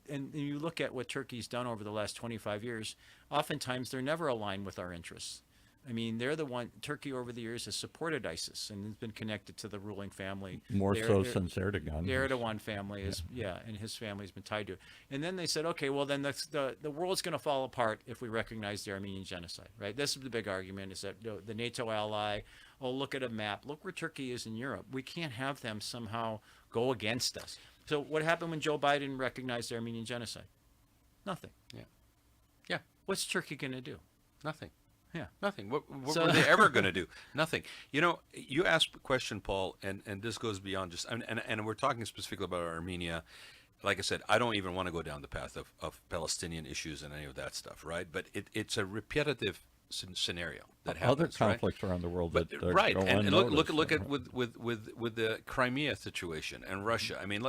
and you look at what Turkey's done over the last 25 years. Oftentimes, they're never aligned with our interests. I mean, they're the one. Turkey over the years has supported ISIS and has been connected to the ruling family. More so since Erdogan. The Erdogan family is, and his family's been tied to it. And then they said, okay, well then the world's going to fall apart if we recognize the Armenian genocide, right? This is the big argument: is that the NATO ally. Oh, look at a map. Look where Turkey is in Europe. We can't have them somehow go against us. So what happened when Joe Biden recognized the Armenian genocide? Nothing. Yeah. What's Turkey going to do? Nothing. Yeah. Nothing. What were they ever going to do? Nothing. You asked a question, Paul, and this goes beyond just, and we're talking specifically about Armenia. Like I said, I don't even want to go down the path of Palestinian issues and any of that stuff, right? But it's a repetitive scenario that happens. Other conflicts around the world that right, go and unnoticed. look at with the Crimea situation and Russia. I mean,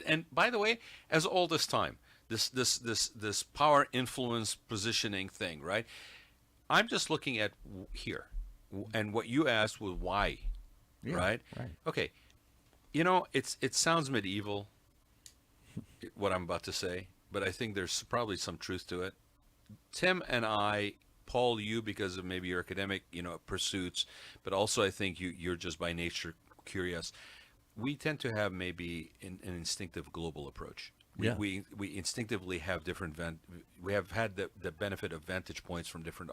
and by the way, as all this time, this power influence positioning thing, right? I'm just looking at here, and what you asked was why, right? Right. Okay, it sounds medieval, what I'm about to say, but I think there's probably some truth to it. Tim and I, Paul, you because of maybe your academic, pursuits, but also I think you're just by nature curious. We tend to have maybe an instinctive global approach. Yeah. We instinctively have we have had the benefit of vantage points from different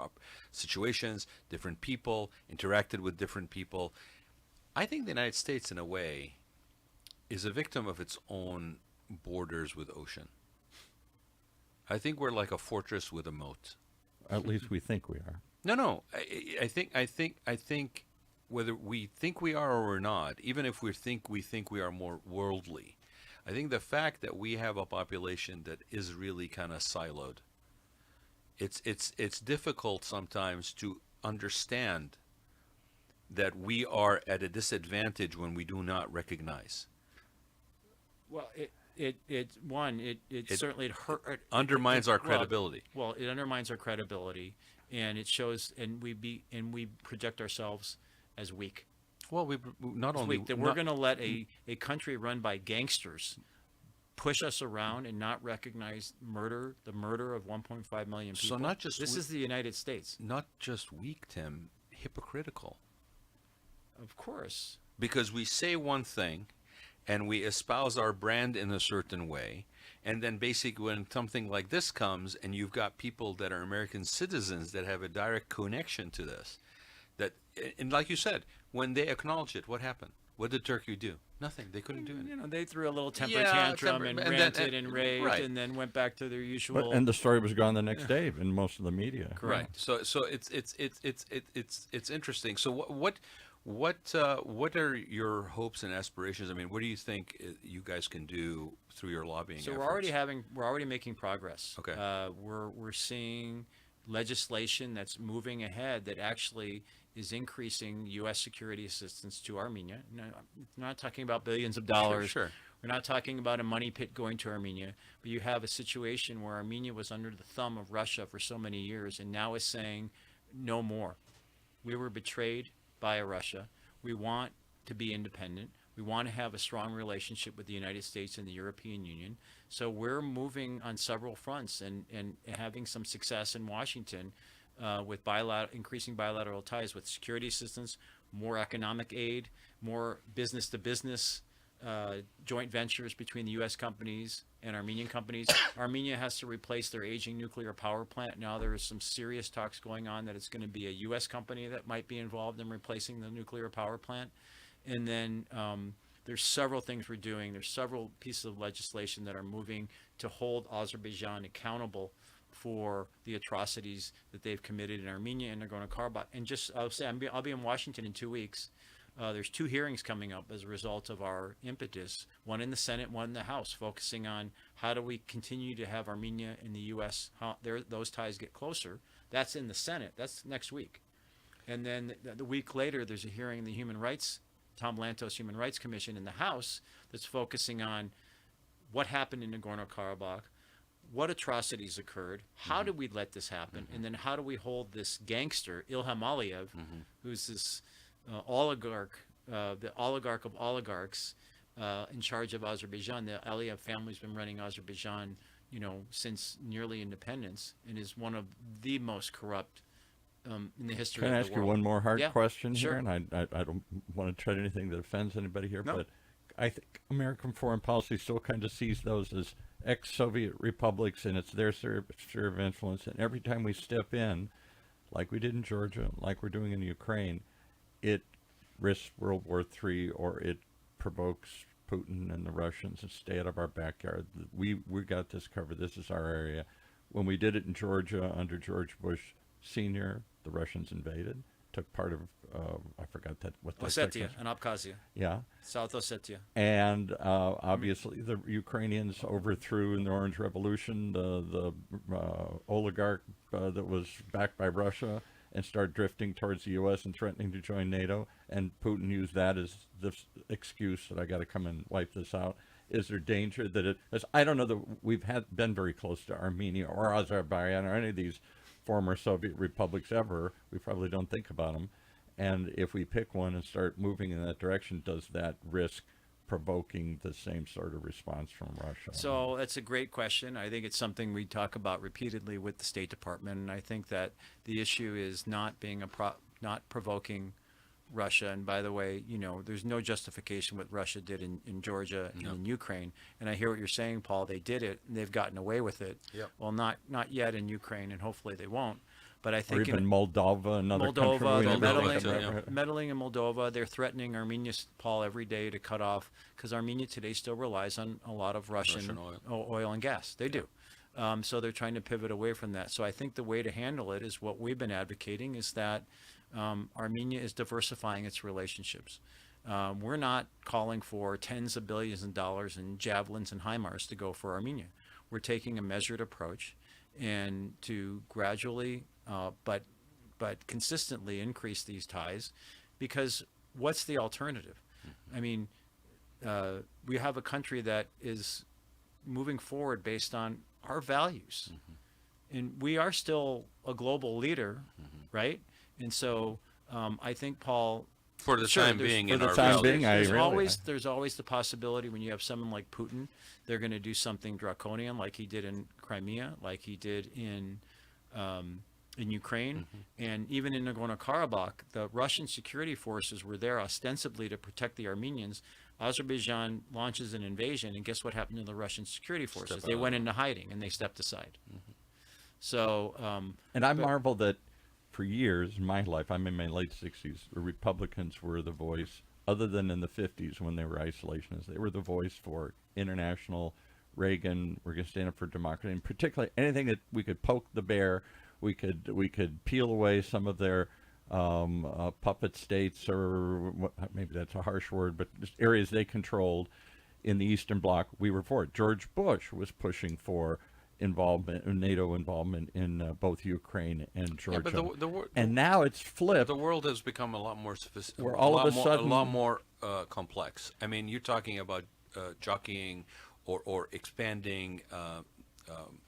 situations, different people, interacted with different people. I think the United States, in a way, is a victim of its own borders with ocean. I think we're like a fortress with a moat. At least we think we are. No. I think whether we think we are or we're not, even if we think we are more worldly, I think the fact that we have a population that is really kind of siloed, it's difficult sometimes to understand that we are at a disadvantage when we do not recognize. Well, it certainly hurt. Undermines our credibility. Well, it undermines our credibility, and it shows, and we project ourselves as weak. Well, we not As only weak, that we're going to let a country run by gangsters push us around and not recognize the murder of 1.5 million people. So not just this is the United States. Not just weak, Tim, hypocritical. Of course. Because we say one thing and we espouse our brand in a certain way, and then basically when something like this comes and you've got people that are American citizens that have a direct connection to this, and like you said, when they acknowledge it, what happened? What did Turkey do? Nothing. They couldn't do anything. You know, they threw a little temper tantrum and ranted and raved, right. and then went back to their usual. And the story was gone the next day in most of the media. Right. So it's interesting. So what are your hopes and aspirations? I mean, what do you think you guys can do through your lobbying So efforts? we're already making progress. Okay. We're seeing legislation that's moving ahead that actually is increasing U.S. security assistance to Armenia. No, I'm not talking about billions of dollars. Sure. We're not talking about a money pit going to Armenia, but you have a situation where Armenia was under the thumb of Russia for so many years and now is saying no more. We were betrayed by Russia. We want to be independent. We want to have a strong relationship with the United States and the European Union. So we're moving on several fronts and having some success in Washington with increasing bilateral ties with security assistance, more economic aid, more business-to-business joint ventures between the U.S. companies and Armenian companies. Armenia has to replace their aging nuclear power plant. Now there is some serious talks going on that it's going to be a U.S. company that might be involved in replacing the nuclear power plant. And then there's several things we're doing. There's several pieces of legislation that are moving to hold Azerbaijan accountable for the atrocities that they've committed in Armenia and Nagorno-Karabakh. And I'll be in Washington in 2 weeks. There's 2 hearings coming up as a result of our impetus, one in the Senate, one in the House, focusing on how do we continue to have Armenia and the U.S., how those ties get closer. That's in the Senate. That's next week. And then the week later, there's a hearing in the Tom Lantos Human Rights Commission in the House that's focusing on what happened in Nagorno-Karabakh, what atrocities occurred, how did we let this happen, and then how do we hold this gangster, Ilham Aliyev, who's this oligarch, the oligarch of oligarchs in charge of Azerbaijan. The Aliyev family's been running Azerbaijan, since nearly independence, and is one of the most corrupt in the history of the world. Can I ask you one more hard question sure. here? And I don't want to tread anything that offends anybody here, No. but I think American foreign policy still kind of sees those as ex-Soviet republics, and it's their sphere of influence. And every time we step in, like we did in Georgia, like we're doing in Ukraine, it risks World War III, or it provokes Putin and the Russians to stay out of our backyard. We got this covered. This is our area. When we did it in Georgia under George Bush Sr., the Russians invaded, took part of, I forgot what that Ossetia and Abkhazia. Yeah. South Ossetia. And obviously the Ukrainians overthrew in the Orange Revolution the oligarch that was backed by Russia and started drifting towards the U.S. and threatening to join NATO. And Putin used that as the excuse that I got to come and wipe this out. Is there danger that I don't know that we've been very close to Armenia or Azerbaijan or any of these former Soviet republics ever. We probably don't think about them. And if we pick one and start moving in that direction, does that risk provoking the same sort of response from Russia? So that's a great question. I think it's something we talk about repeatedly with the State Department, and I think that the issue is not being not provoking Russia. And by the way, there's no justification what Russia did in Georgia and in Ukraine. And I hear what you're saying, Paul. They did it, and they've gotten away with it. Yep. Well, not yet in Ukraine, and hopefully they won't. But I think or even Moldova, another country. they're Moldova, meddling in Moldova. They're threatening Armenia, Paul, every day to cut off, because Armenia today still relies on a lot of Russian oil and gas. They do. So they're trying to pivot away from that. So I think the way to handle it is what we've been advocating, is that Armenia is diversifying its relationships. We're not calling for tens of billions of dollars in javelins and HIMARS to go for Armenia. We're taking a measured approach, and to gradually but consistently increase these ties, because what's the alternative? I mean, we have a country that is moving forward based on our values, and we are still a global leader, right? And so I think, Paul, for the time being, there's always the possibility, when you have someone like Putin, they're going to do something draconian, like he did in Crimea, like he did in Ukraine, and even in Nagorno-Karabakh. The Russian security forces were there ostensibly to protect the Armenians. Azerbaijan launches an invasion, and guess what happened to the Russian security forces? They went into hiding, and they stepped aside. So, and I marvel that for years in my life, I'm in my late 60s, the Republicans were the voice, other than in the 50s when they were isolationists. They were the voice for international Reagan. We're going to stand up for democracy, and particularly anything that we could poke the bear. We could peel away some of their puppet states, or maybe that's a harsh word, but just areas they controlled in the Eastern Bloc. We were for it. George Bush was pushing for NATO involvement in both Ukraine and Georgia. Yeah, but and now it's flipped. The world has become a lot more sophisticated. We're all of a sudden a lot more complex. I mean, you're talking about jockeying or expanding.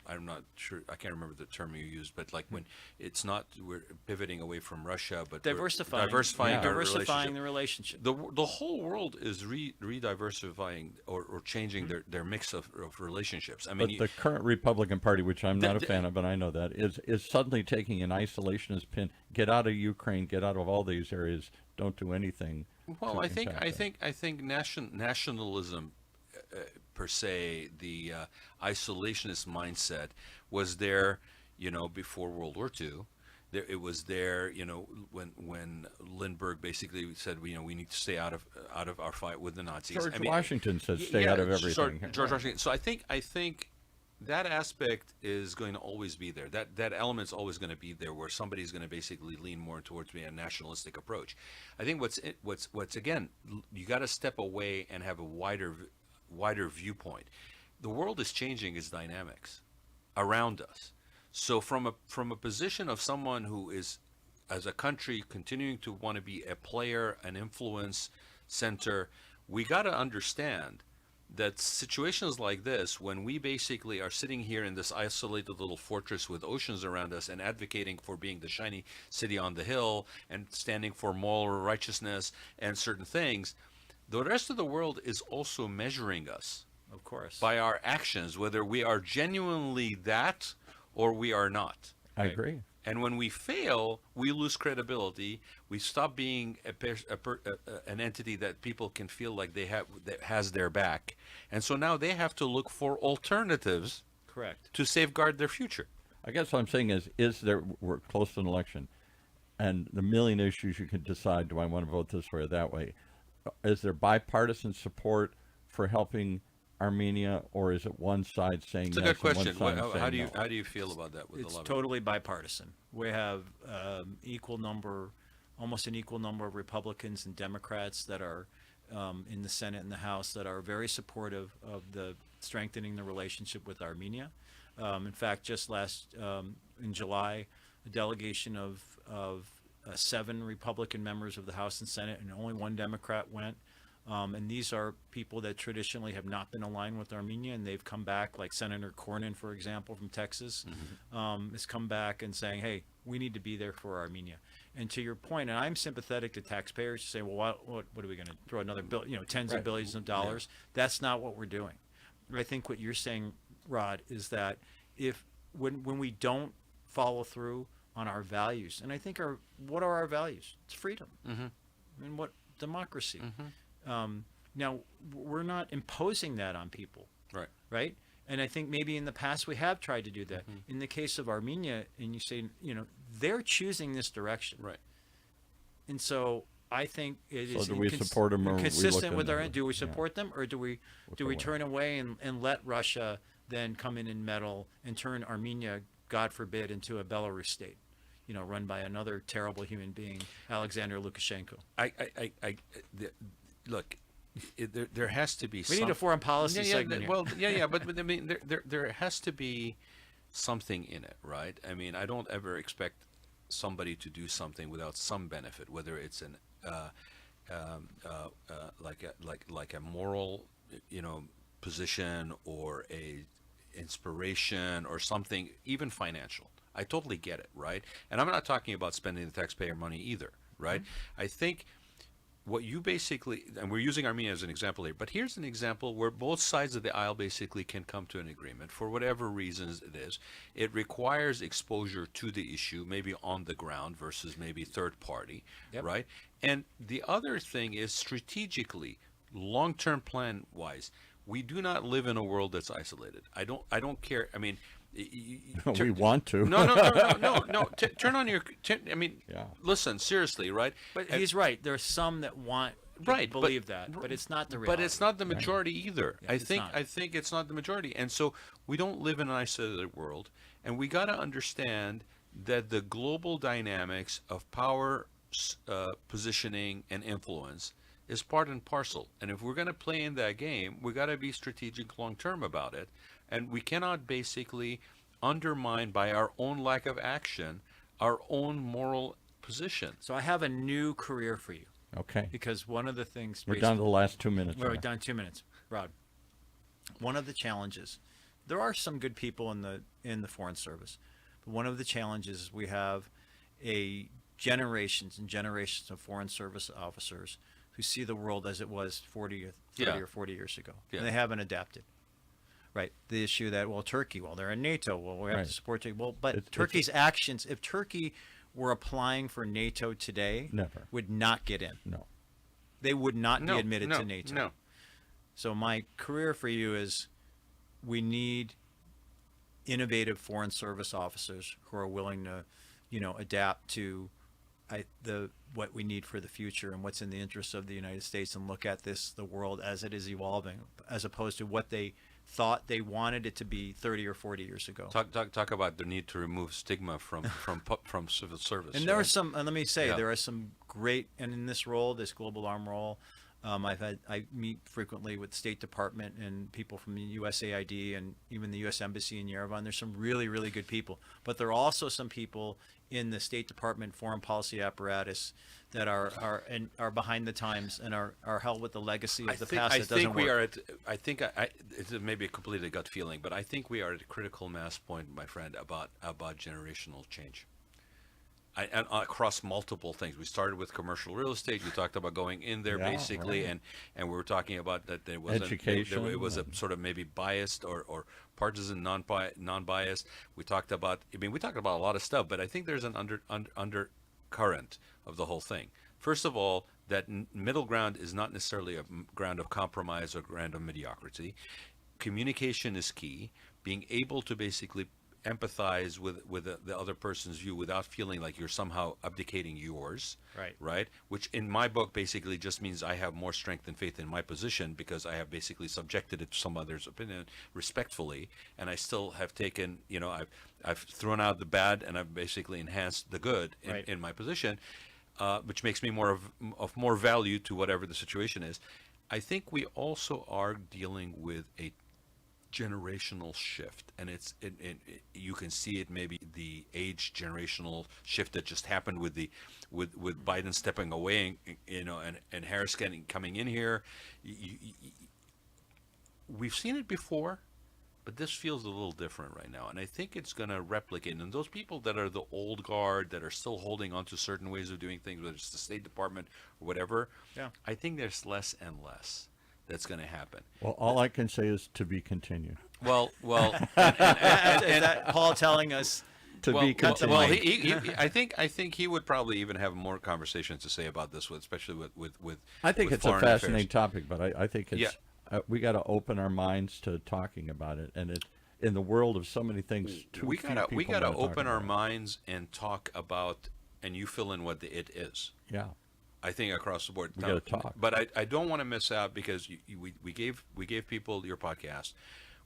I'm not sure. I can't remember the term you used, but like when it's not, we're pivoting away from Russia, but diversifying the relationship. The whole world is re-diversifying or changing their mix of relationships. I mean, but the current Republican Party, which I'm not a fan of, but I know that is suddenly taking an isolationist pin. Get out of Ukraine. Get out of all these areas. Don't do anything. Well, I think nationalism. Per se, the isolationist mindset was there, before World War II. It was there, when Lindbergh basically said, we need to stay out of our fight with the Nazis. George Washington said, stay out of everything. George Washington. So I think that aspect is going to always be there. That element's always going to be there, where somebody's going to basically lean more towards a nationalistic approach. I think what's again, you got to step away and have a wider viewpoint. The world is changing its dynamics around us. So from a position of someone who is, as a country, continuing to want to be a player, an influence center, we got to understand that situations like this, when we basically are sitting here in this isolated little fortress with oceans around us and advocating for being the shiny city on the hill and standing for moral righteousness and certain things, the rest of the world is also measuring us, of course, by our actions, whether we are genuinely that or we are not. I agree. And when we fail, we lose credibility. We stop being an entity that people can feel like that has their back. And so now they have to look for alternatives, correct, to safeguard their future. I guess what I'm saying is there, we're close to an election, and the million issues you can decide, do I want to vote this way or that way? Is there bipartisan support for helping Armenia, or is it one side saying yes? It's a good question. How do you feel about that? It's totally bipartisan. We have almost an equal number of Republicans and Democrats that are in the Senate and the House that are very supportive of the strengthening the relationship with Armenia. In fact, just in July, a delegation of 7 Republican members of the House and Senate, and only 1 Democrat went. And these are people that traditionally have not been aligned with Armenia, and they've come back, like Senator Cornyn, for example, from Texas, has come back and saying, hey, we need to be there for Armenia. And to your point, and I'm sympathetic to taxpayers who say, well, what are we going to throw another tens of billions of dollars? Yeah. That's not what we're doing. I think what you're saying, Rod, is that when we don't follow through on our values, and I think what are our values? It's freedom. And what democracy? Now, we're not imposing that on people, Right. right? And I think maybe in the past we have tried to do that. In the case of Armenia, and you say, they're choosing this direction. Right. And so I think it So is do we support them, or we consistent look with our into it? do we Yeah. support them, or do we away. turn away and let Russia then come in and meddle and turn Armenia, God forbid, into a Belarus state, run by another terrible human being, Alexander Lukashenko. Look, there has to be. We need a foreign policy segment here. Well, but I mean, there has to be something in it, right? I mean, I don't ever expect somebody to do something without some benefit, whether it's an like a moral, position, or a inspiration, or something, even financial. I totally get it, right? And I'm not talking about spending the taxpayer money either, right? I think what you basically, and we're using Armenia as an example here, but here's an example where both sides of the aisle basically can come to an agreement for whatever reasons it is. It requires exposure to the issue, maybe on the ground versus maybe third party, right? And the other thing is strategically, long-term plan wise, we do not live in a world that's isolated. I don't care. I mean, We want to. No. Turn on your. I mean, Yeah. listen seriously, right? But he's right. There are some that want to Right, believe that, but it's not the reality. But it's not the majority either. Yeah, I it's think not. I think it's not the majority, and so we don't live in an isolated world, and we got to understand that the global dynamics of power, positioning, and influence is part and parcel. And if we're going to play in that game, we got to be strategic long term about it, and we cannot basically undermine by our own lack of action our own moral position. So I have a new career for you, Okay. because one of the things We're down to the last 2 minutes. We're here. done 2 minutes, Rod. One of the challenges, there are some good people in the Foreign Service, but one of the challenges is we have generations and generations of Foreign Service officers who see the world as it was 30 or 40 years ago, Yeah. and they haven't adapted. Right. The issue that, Turkey, they're in NATO, we have Right. to support Turkey. But It's- Turkey's actions, if Turkey were applying for NATO today, Never. would not get in. No. They would not No, be admitted no, to NATO. no. So my career for you is, we need innovative Foreign Service officers who are willing to, adapt to what we need for the future and what's in the interest of the United States, and look at the world as it is evolving, as opposed to what they thought they wanted it to be 30 or 40 years ago. Talk about the need to remove stigma from civil service. And there are right? some, and let me say, Yeah. there are some great, and in this role, this global arm role, I meet frequently with State Department and people from the USAID and even the U.S. Embassy in Yerevan. There's some really, really good people, but there are also some people in the State Department foreign policy apparatus that are behind the times and are held with the legacy of the past that doesn't work. It's maybe a completely gut feeling, but I think we are at a critical mass point, my friend, about generational change. And across multiple things. We started with commercial real estate. You talked about going in there, Yeah, basically, right. and we were talking about that there was Education. it was a sort of maybe biased or partisan, non-biased. We talked about a lot of stuff, but I think there's an undercurrent of the whole thing. First of all, that middle ground is not necessarily a ground of compromise or ground of mediocrity. Communication is key. Being able to basically empathize with the other person's view without feeling like you're somehow abdicating yours, right? Which in my book basically just means I have more strength and faith in my position because I have basically subjected it to some other's opinion respectfully, and I still have taken, I've thrown out the bad and I've basically enhanced the good in my position, which makes me more of more value to whatever the situation is. I think we also are dealing with a generational shift, and you can see it, maybe the age generational shift that just happened with Biden stepping away, and Harris coming in here. We've seen it before, but this feels a little different right now, and I think it's going to replicate. And those people that are the old guard that are still holding on to certain ways of doing things, whether it's the State Department or whatever, I think there's less and less that's going to happen. Well, all I can say is to be continued. Well, Is that Paul telling us To be continued. well, I think he would probably even have more conversations to say about this, especially with. I think with it's a foreign fascinating affairs. topic, but I think it's we got to open our minds to talking about it, and it in the world of so many things. We gotta open our minds and talk about, and you fill in what the it is. Yeah. I think across the board. We gotta talk. But I don't want to miss out because we gave people your podcast.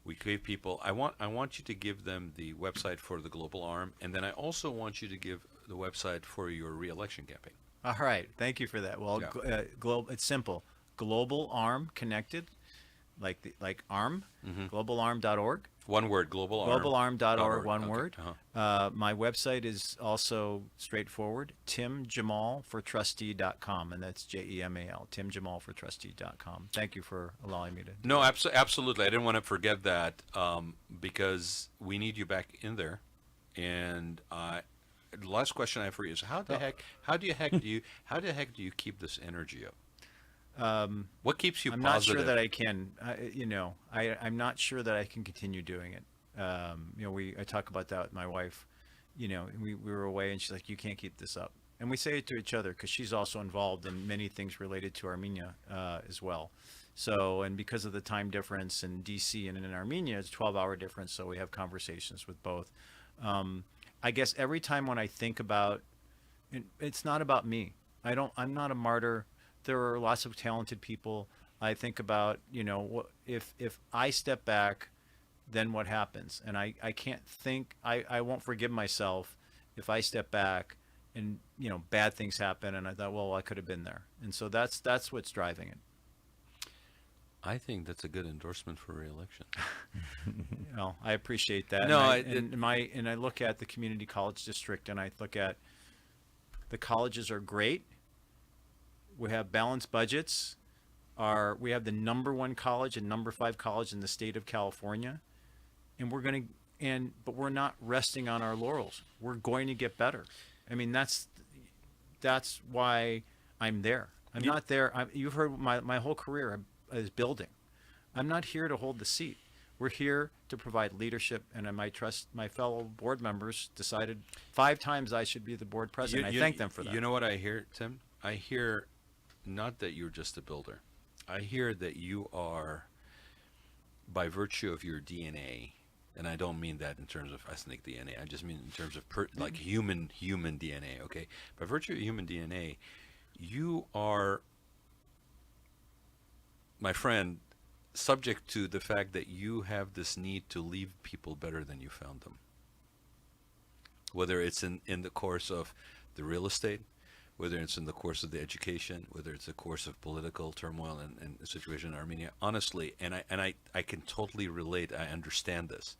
We gave people. I want you to give them the website for the Global Arm, and then I also want you to give the website for your re-election campaign. All right. Thank you for that. Well, it's simple. Global Arm Connected, like ARM, globalarm.org. One word, Global Arm. Globalarm.org, one word. Uh-huh. My website is also straightforward, timjamalfortrustee.com, and that's Jemal, timjamalfortrustee.com. Thank you for allowing me to. No, absolutely. I didn't want to forget that because we need you back in there. And the last question I have for you is how the heck do you keep this energy up? What keeps you I'm positive? not sure that I can. I'm not sure that I can continue doing it. I talk about that with my wife. We were away, and she's like, "You can't keep this up." And we say it to each other because she's also involved in many things related to Armenia as well. So, and because of the time difference in DC and in Armenia, it's 12-hour difference. So we have conversations with both. I guess every time when I think about, it's not about me. I'm not a martyr. There are lots of talented people. I think about, if I step back, then what happens? And I can't think, I won't forgive myself if I step back and, bad things happen. And I thought, well, I could have been there. And so that's what's driving it. I think that's a good endorsement for re-election. I appreciate that. No, and I look at the community college district, and I look at the colleges are great. We have balanced budgets. We have the #1 college and #5 college in the state of California, and but we're not resting on our laurels. We're going to get better. I mean, that's why I'm there. I'm not there. You've heard my whole career is building. I'm not here to hold the seat. We're here to provide leadership, and my fellow board members decided 5 times I should be the board president. I thank them for that. You know what I hear, Tim? I hear not that you're just a builder. I hear that you are, by virtue of your DNA, and I don't mean that in terms of ethnic DNA. I just mean in terms of human DNA. Okay, by virtue of human DNA, you are, my friend, subject to the fact that you have this need to leave people better than you found them. Whether it's in the course of the real estate, whether it's in the course of the education, whether it's the course of political turmoil and the situation in Armenia, honestly, and I can totally relate. I understand this,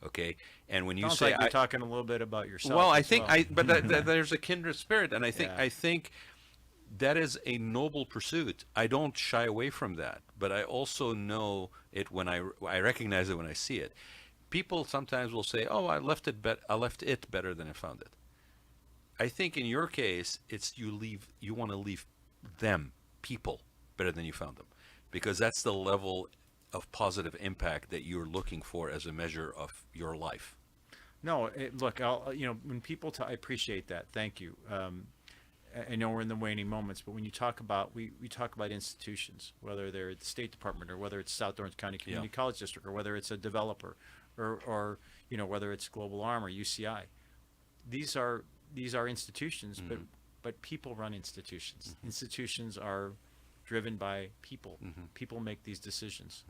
okay. And when you Sounds say like you're talking a little bit about yourself. well, I think there's a kindred spirit, and I think that is a noble pursuit. I don't shy away from that, but I also know it when I recognize it when I see it. People sometimes will say, "Oh, I left it better than I found it." I think in your case, it's you want to leave people better than you found them, because that's the level of positive impact that you're looking for as a measure of your life. No, look, when people I appreciate that. Thank you. I know we're in the waning moments, but when you talk about, we talk about institutions, whether they're the State Department or whether it's South Orange County Community College District or whether it's a developer or whether it's Global Arm or UCI. These are institutions, but people run institutions. Institutions are driven by people. People make these decisions.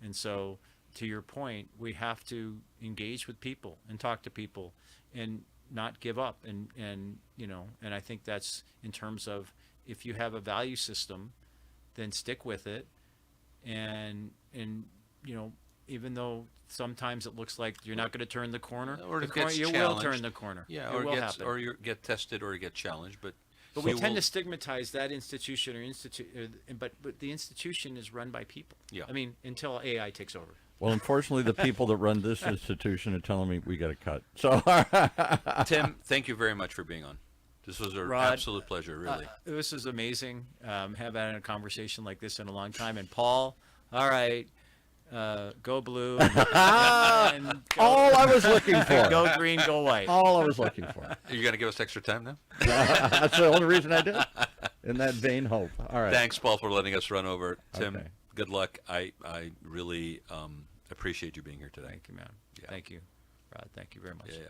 And so, to your point, we have to engage with people and talk to people and not give up. And I think that's in terms of, if you have a value system, then stick with it. And even though sometimes it looks like you're not going to turn the corner, you will turn the corner. Yeah, or you get tested or you get challenged, but we tend to stigmatize that institution but the institution is run by people. Yeah. I mean, until AI takes over. Well, unfortunately, the people that run this institution are telling me we got to cut. So, Tim, thank you very much for being on. This was an absolute pleasure, really. This is amazing. Haven't had a conversation like this in a long time. And Paul, all right, go blue, and go, All I was looking for. go green, go white. All I was looking for. Are you going to give us extra time now? That's the only reason I did. In that vain hope. All right. Thanks, Paul, for letting us run over. Tim, Okay. good luck. I really appreciate you being here today. Thank you, man. Yeah. Thank you, Rod. Thank you very much. Yeah.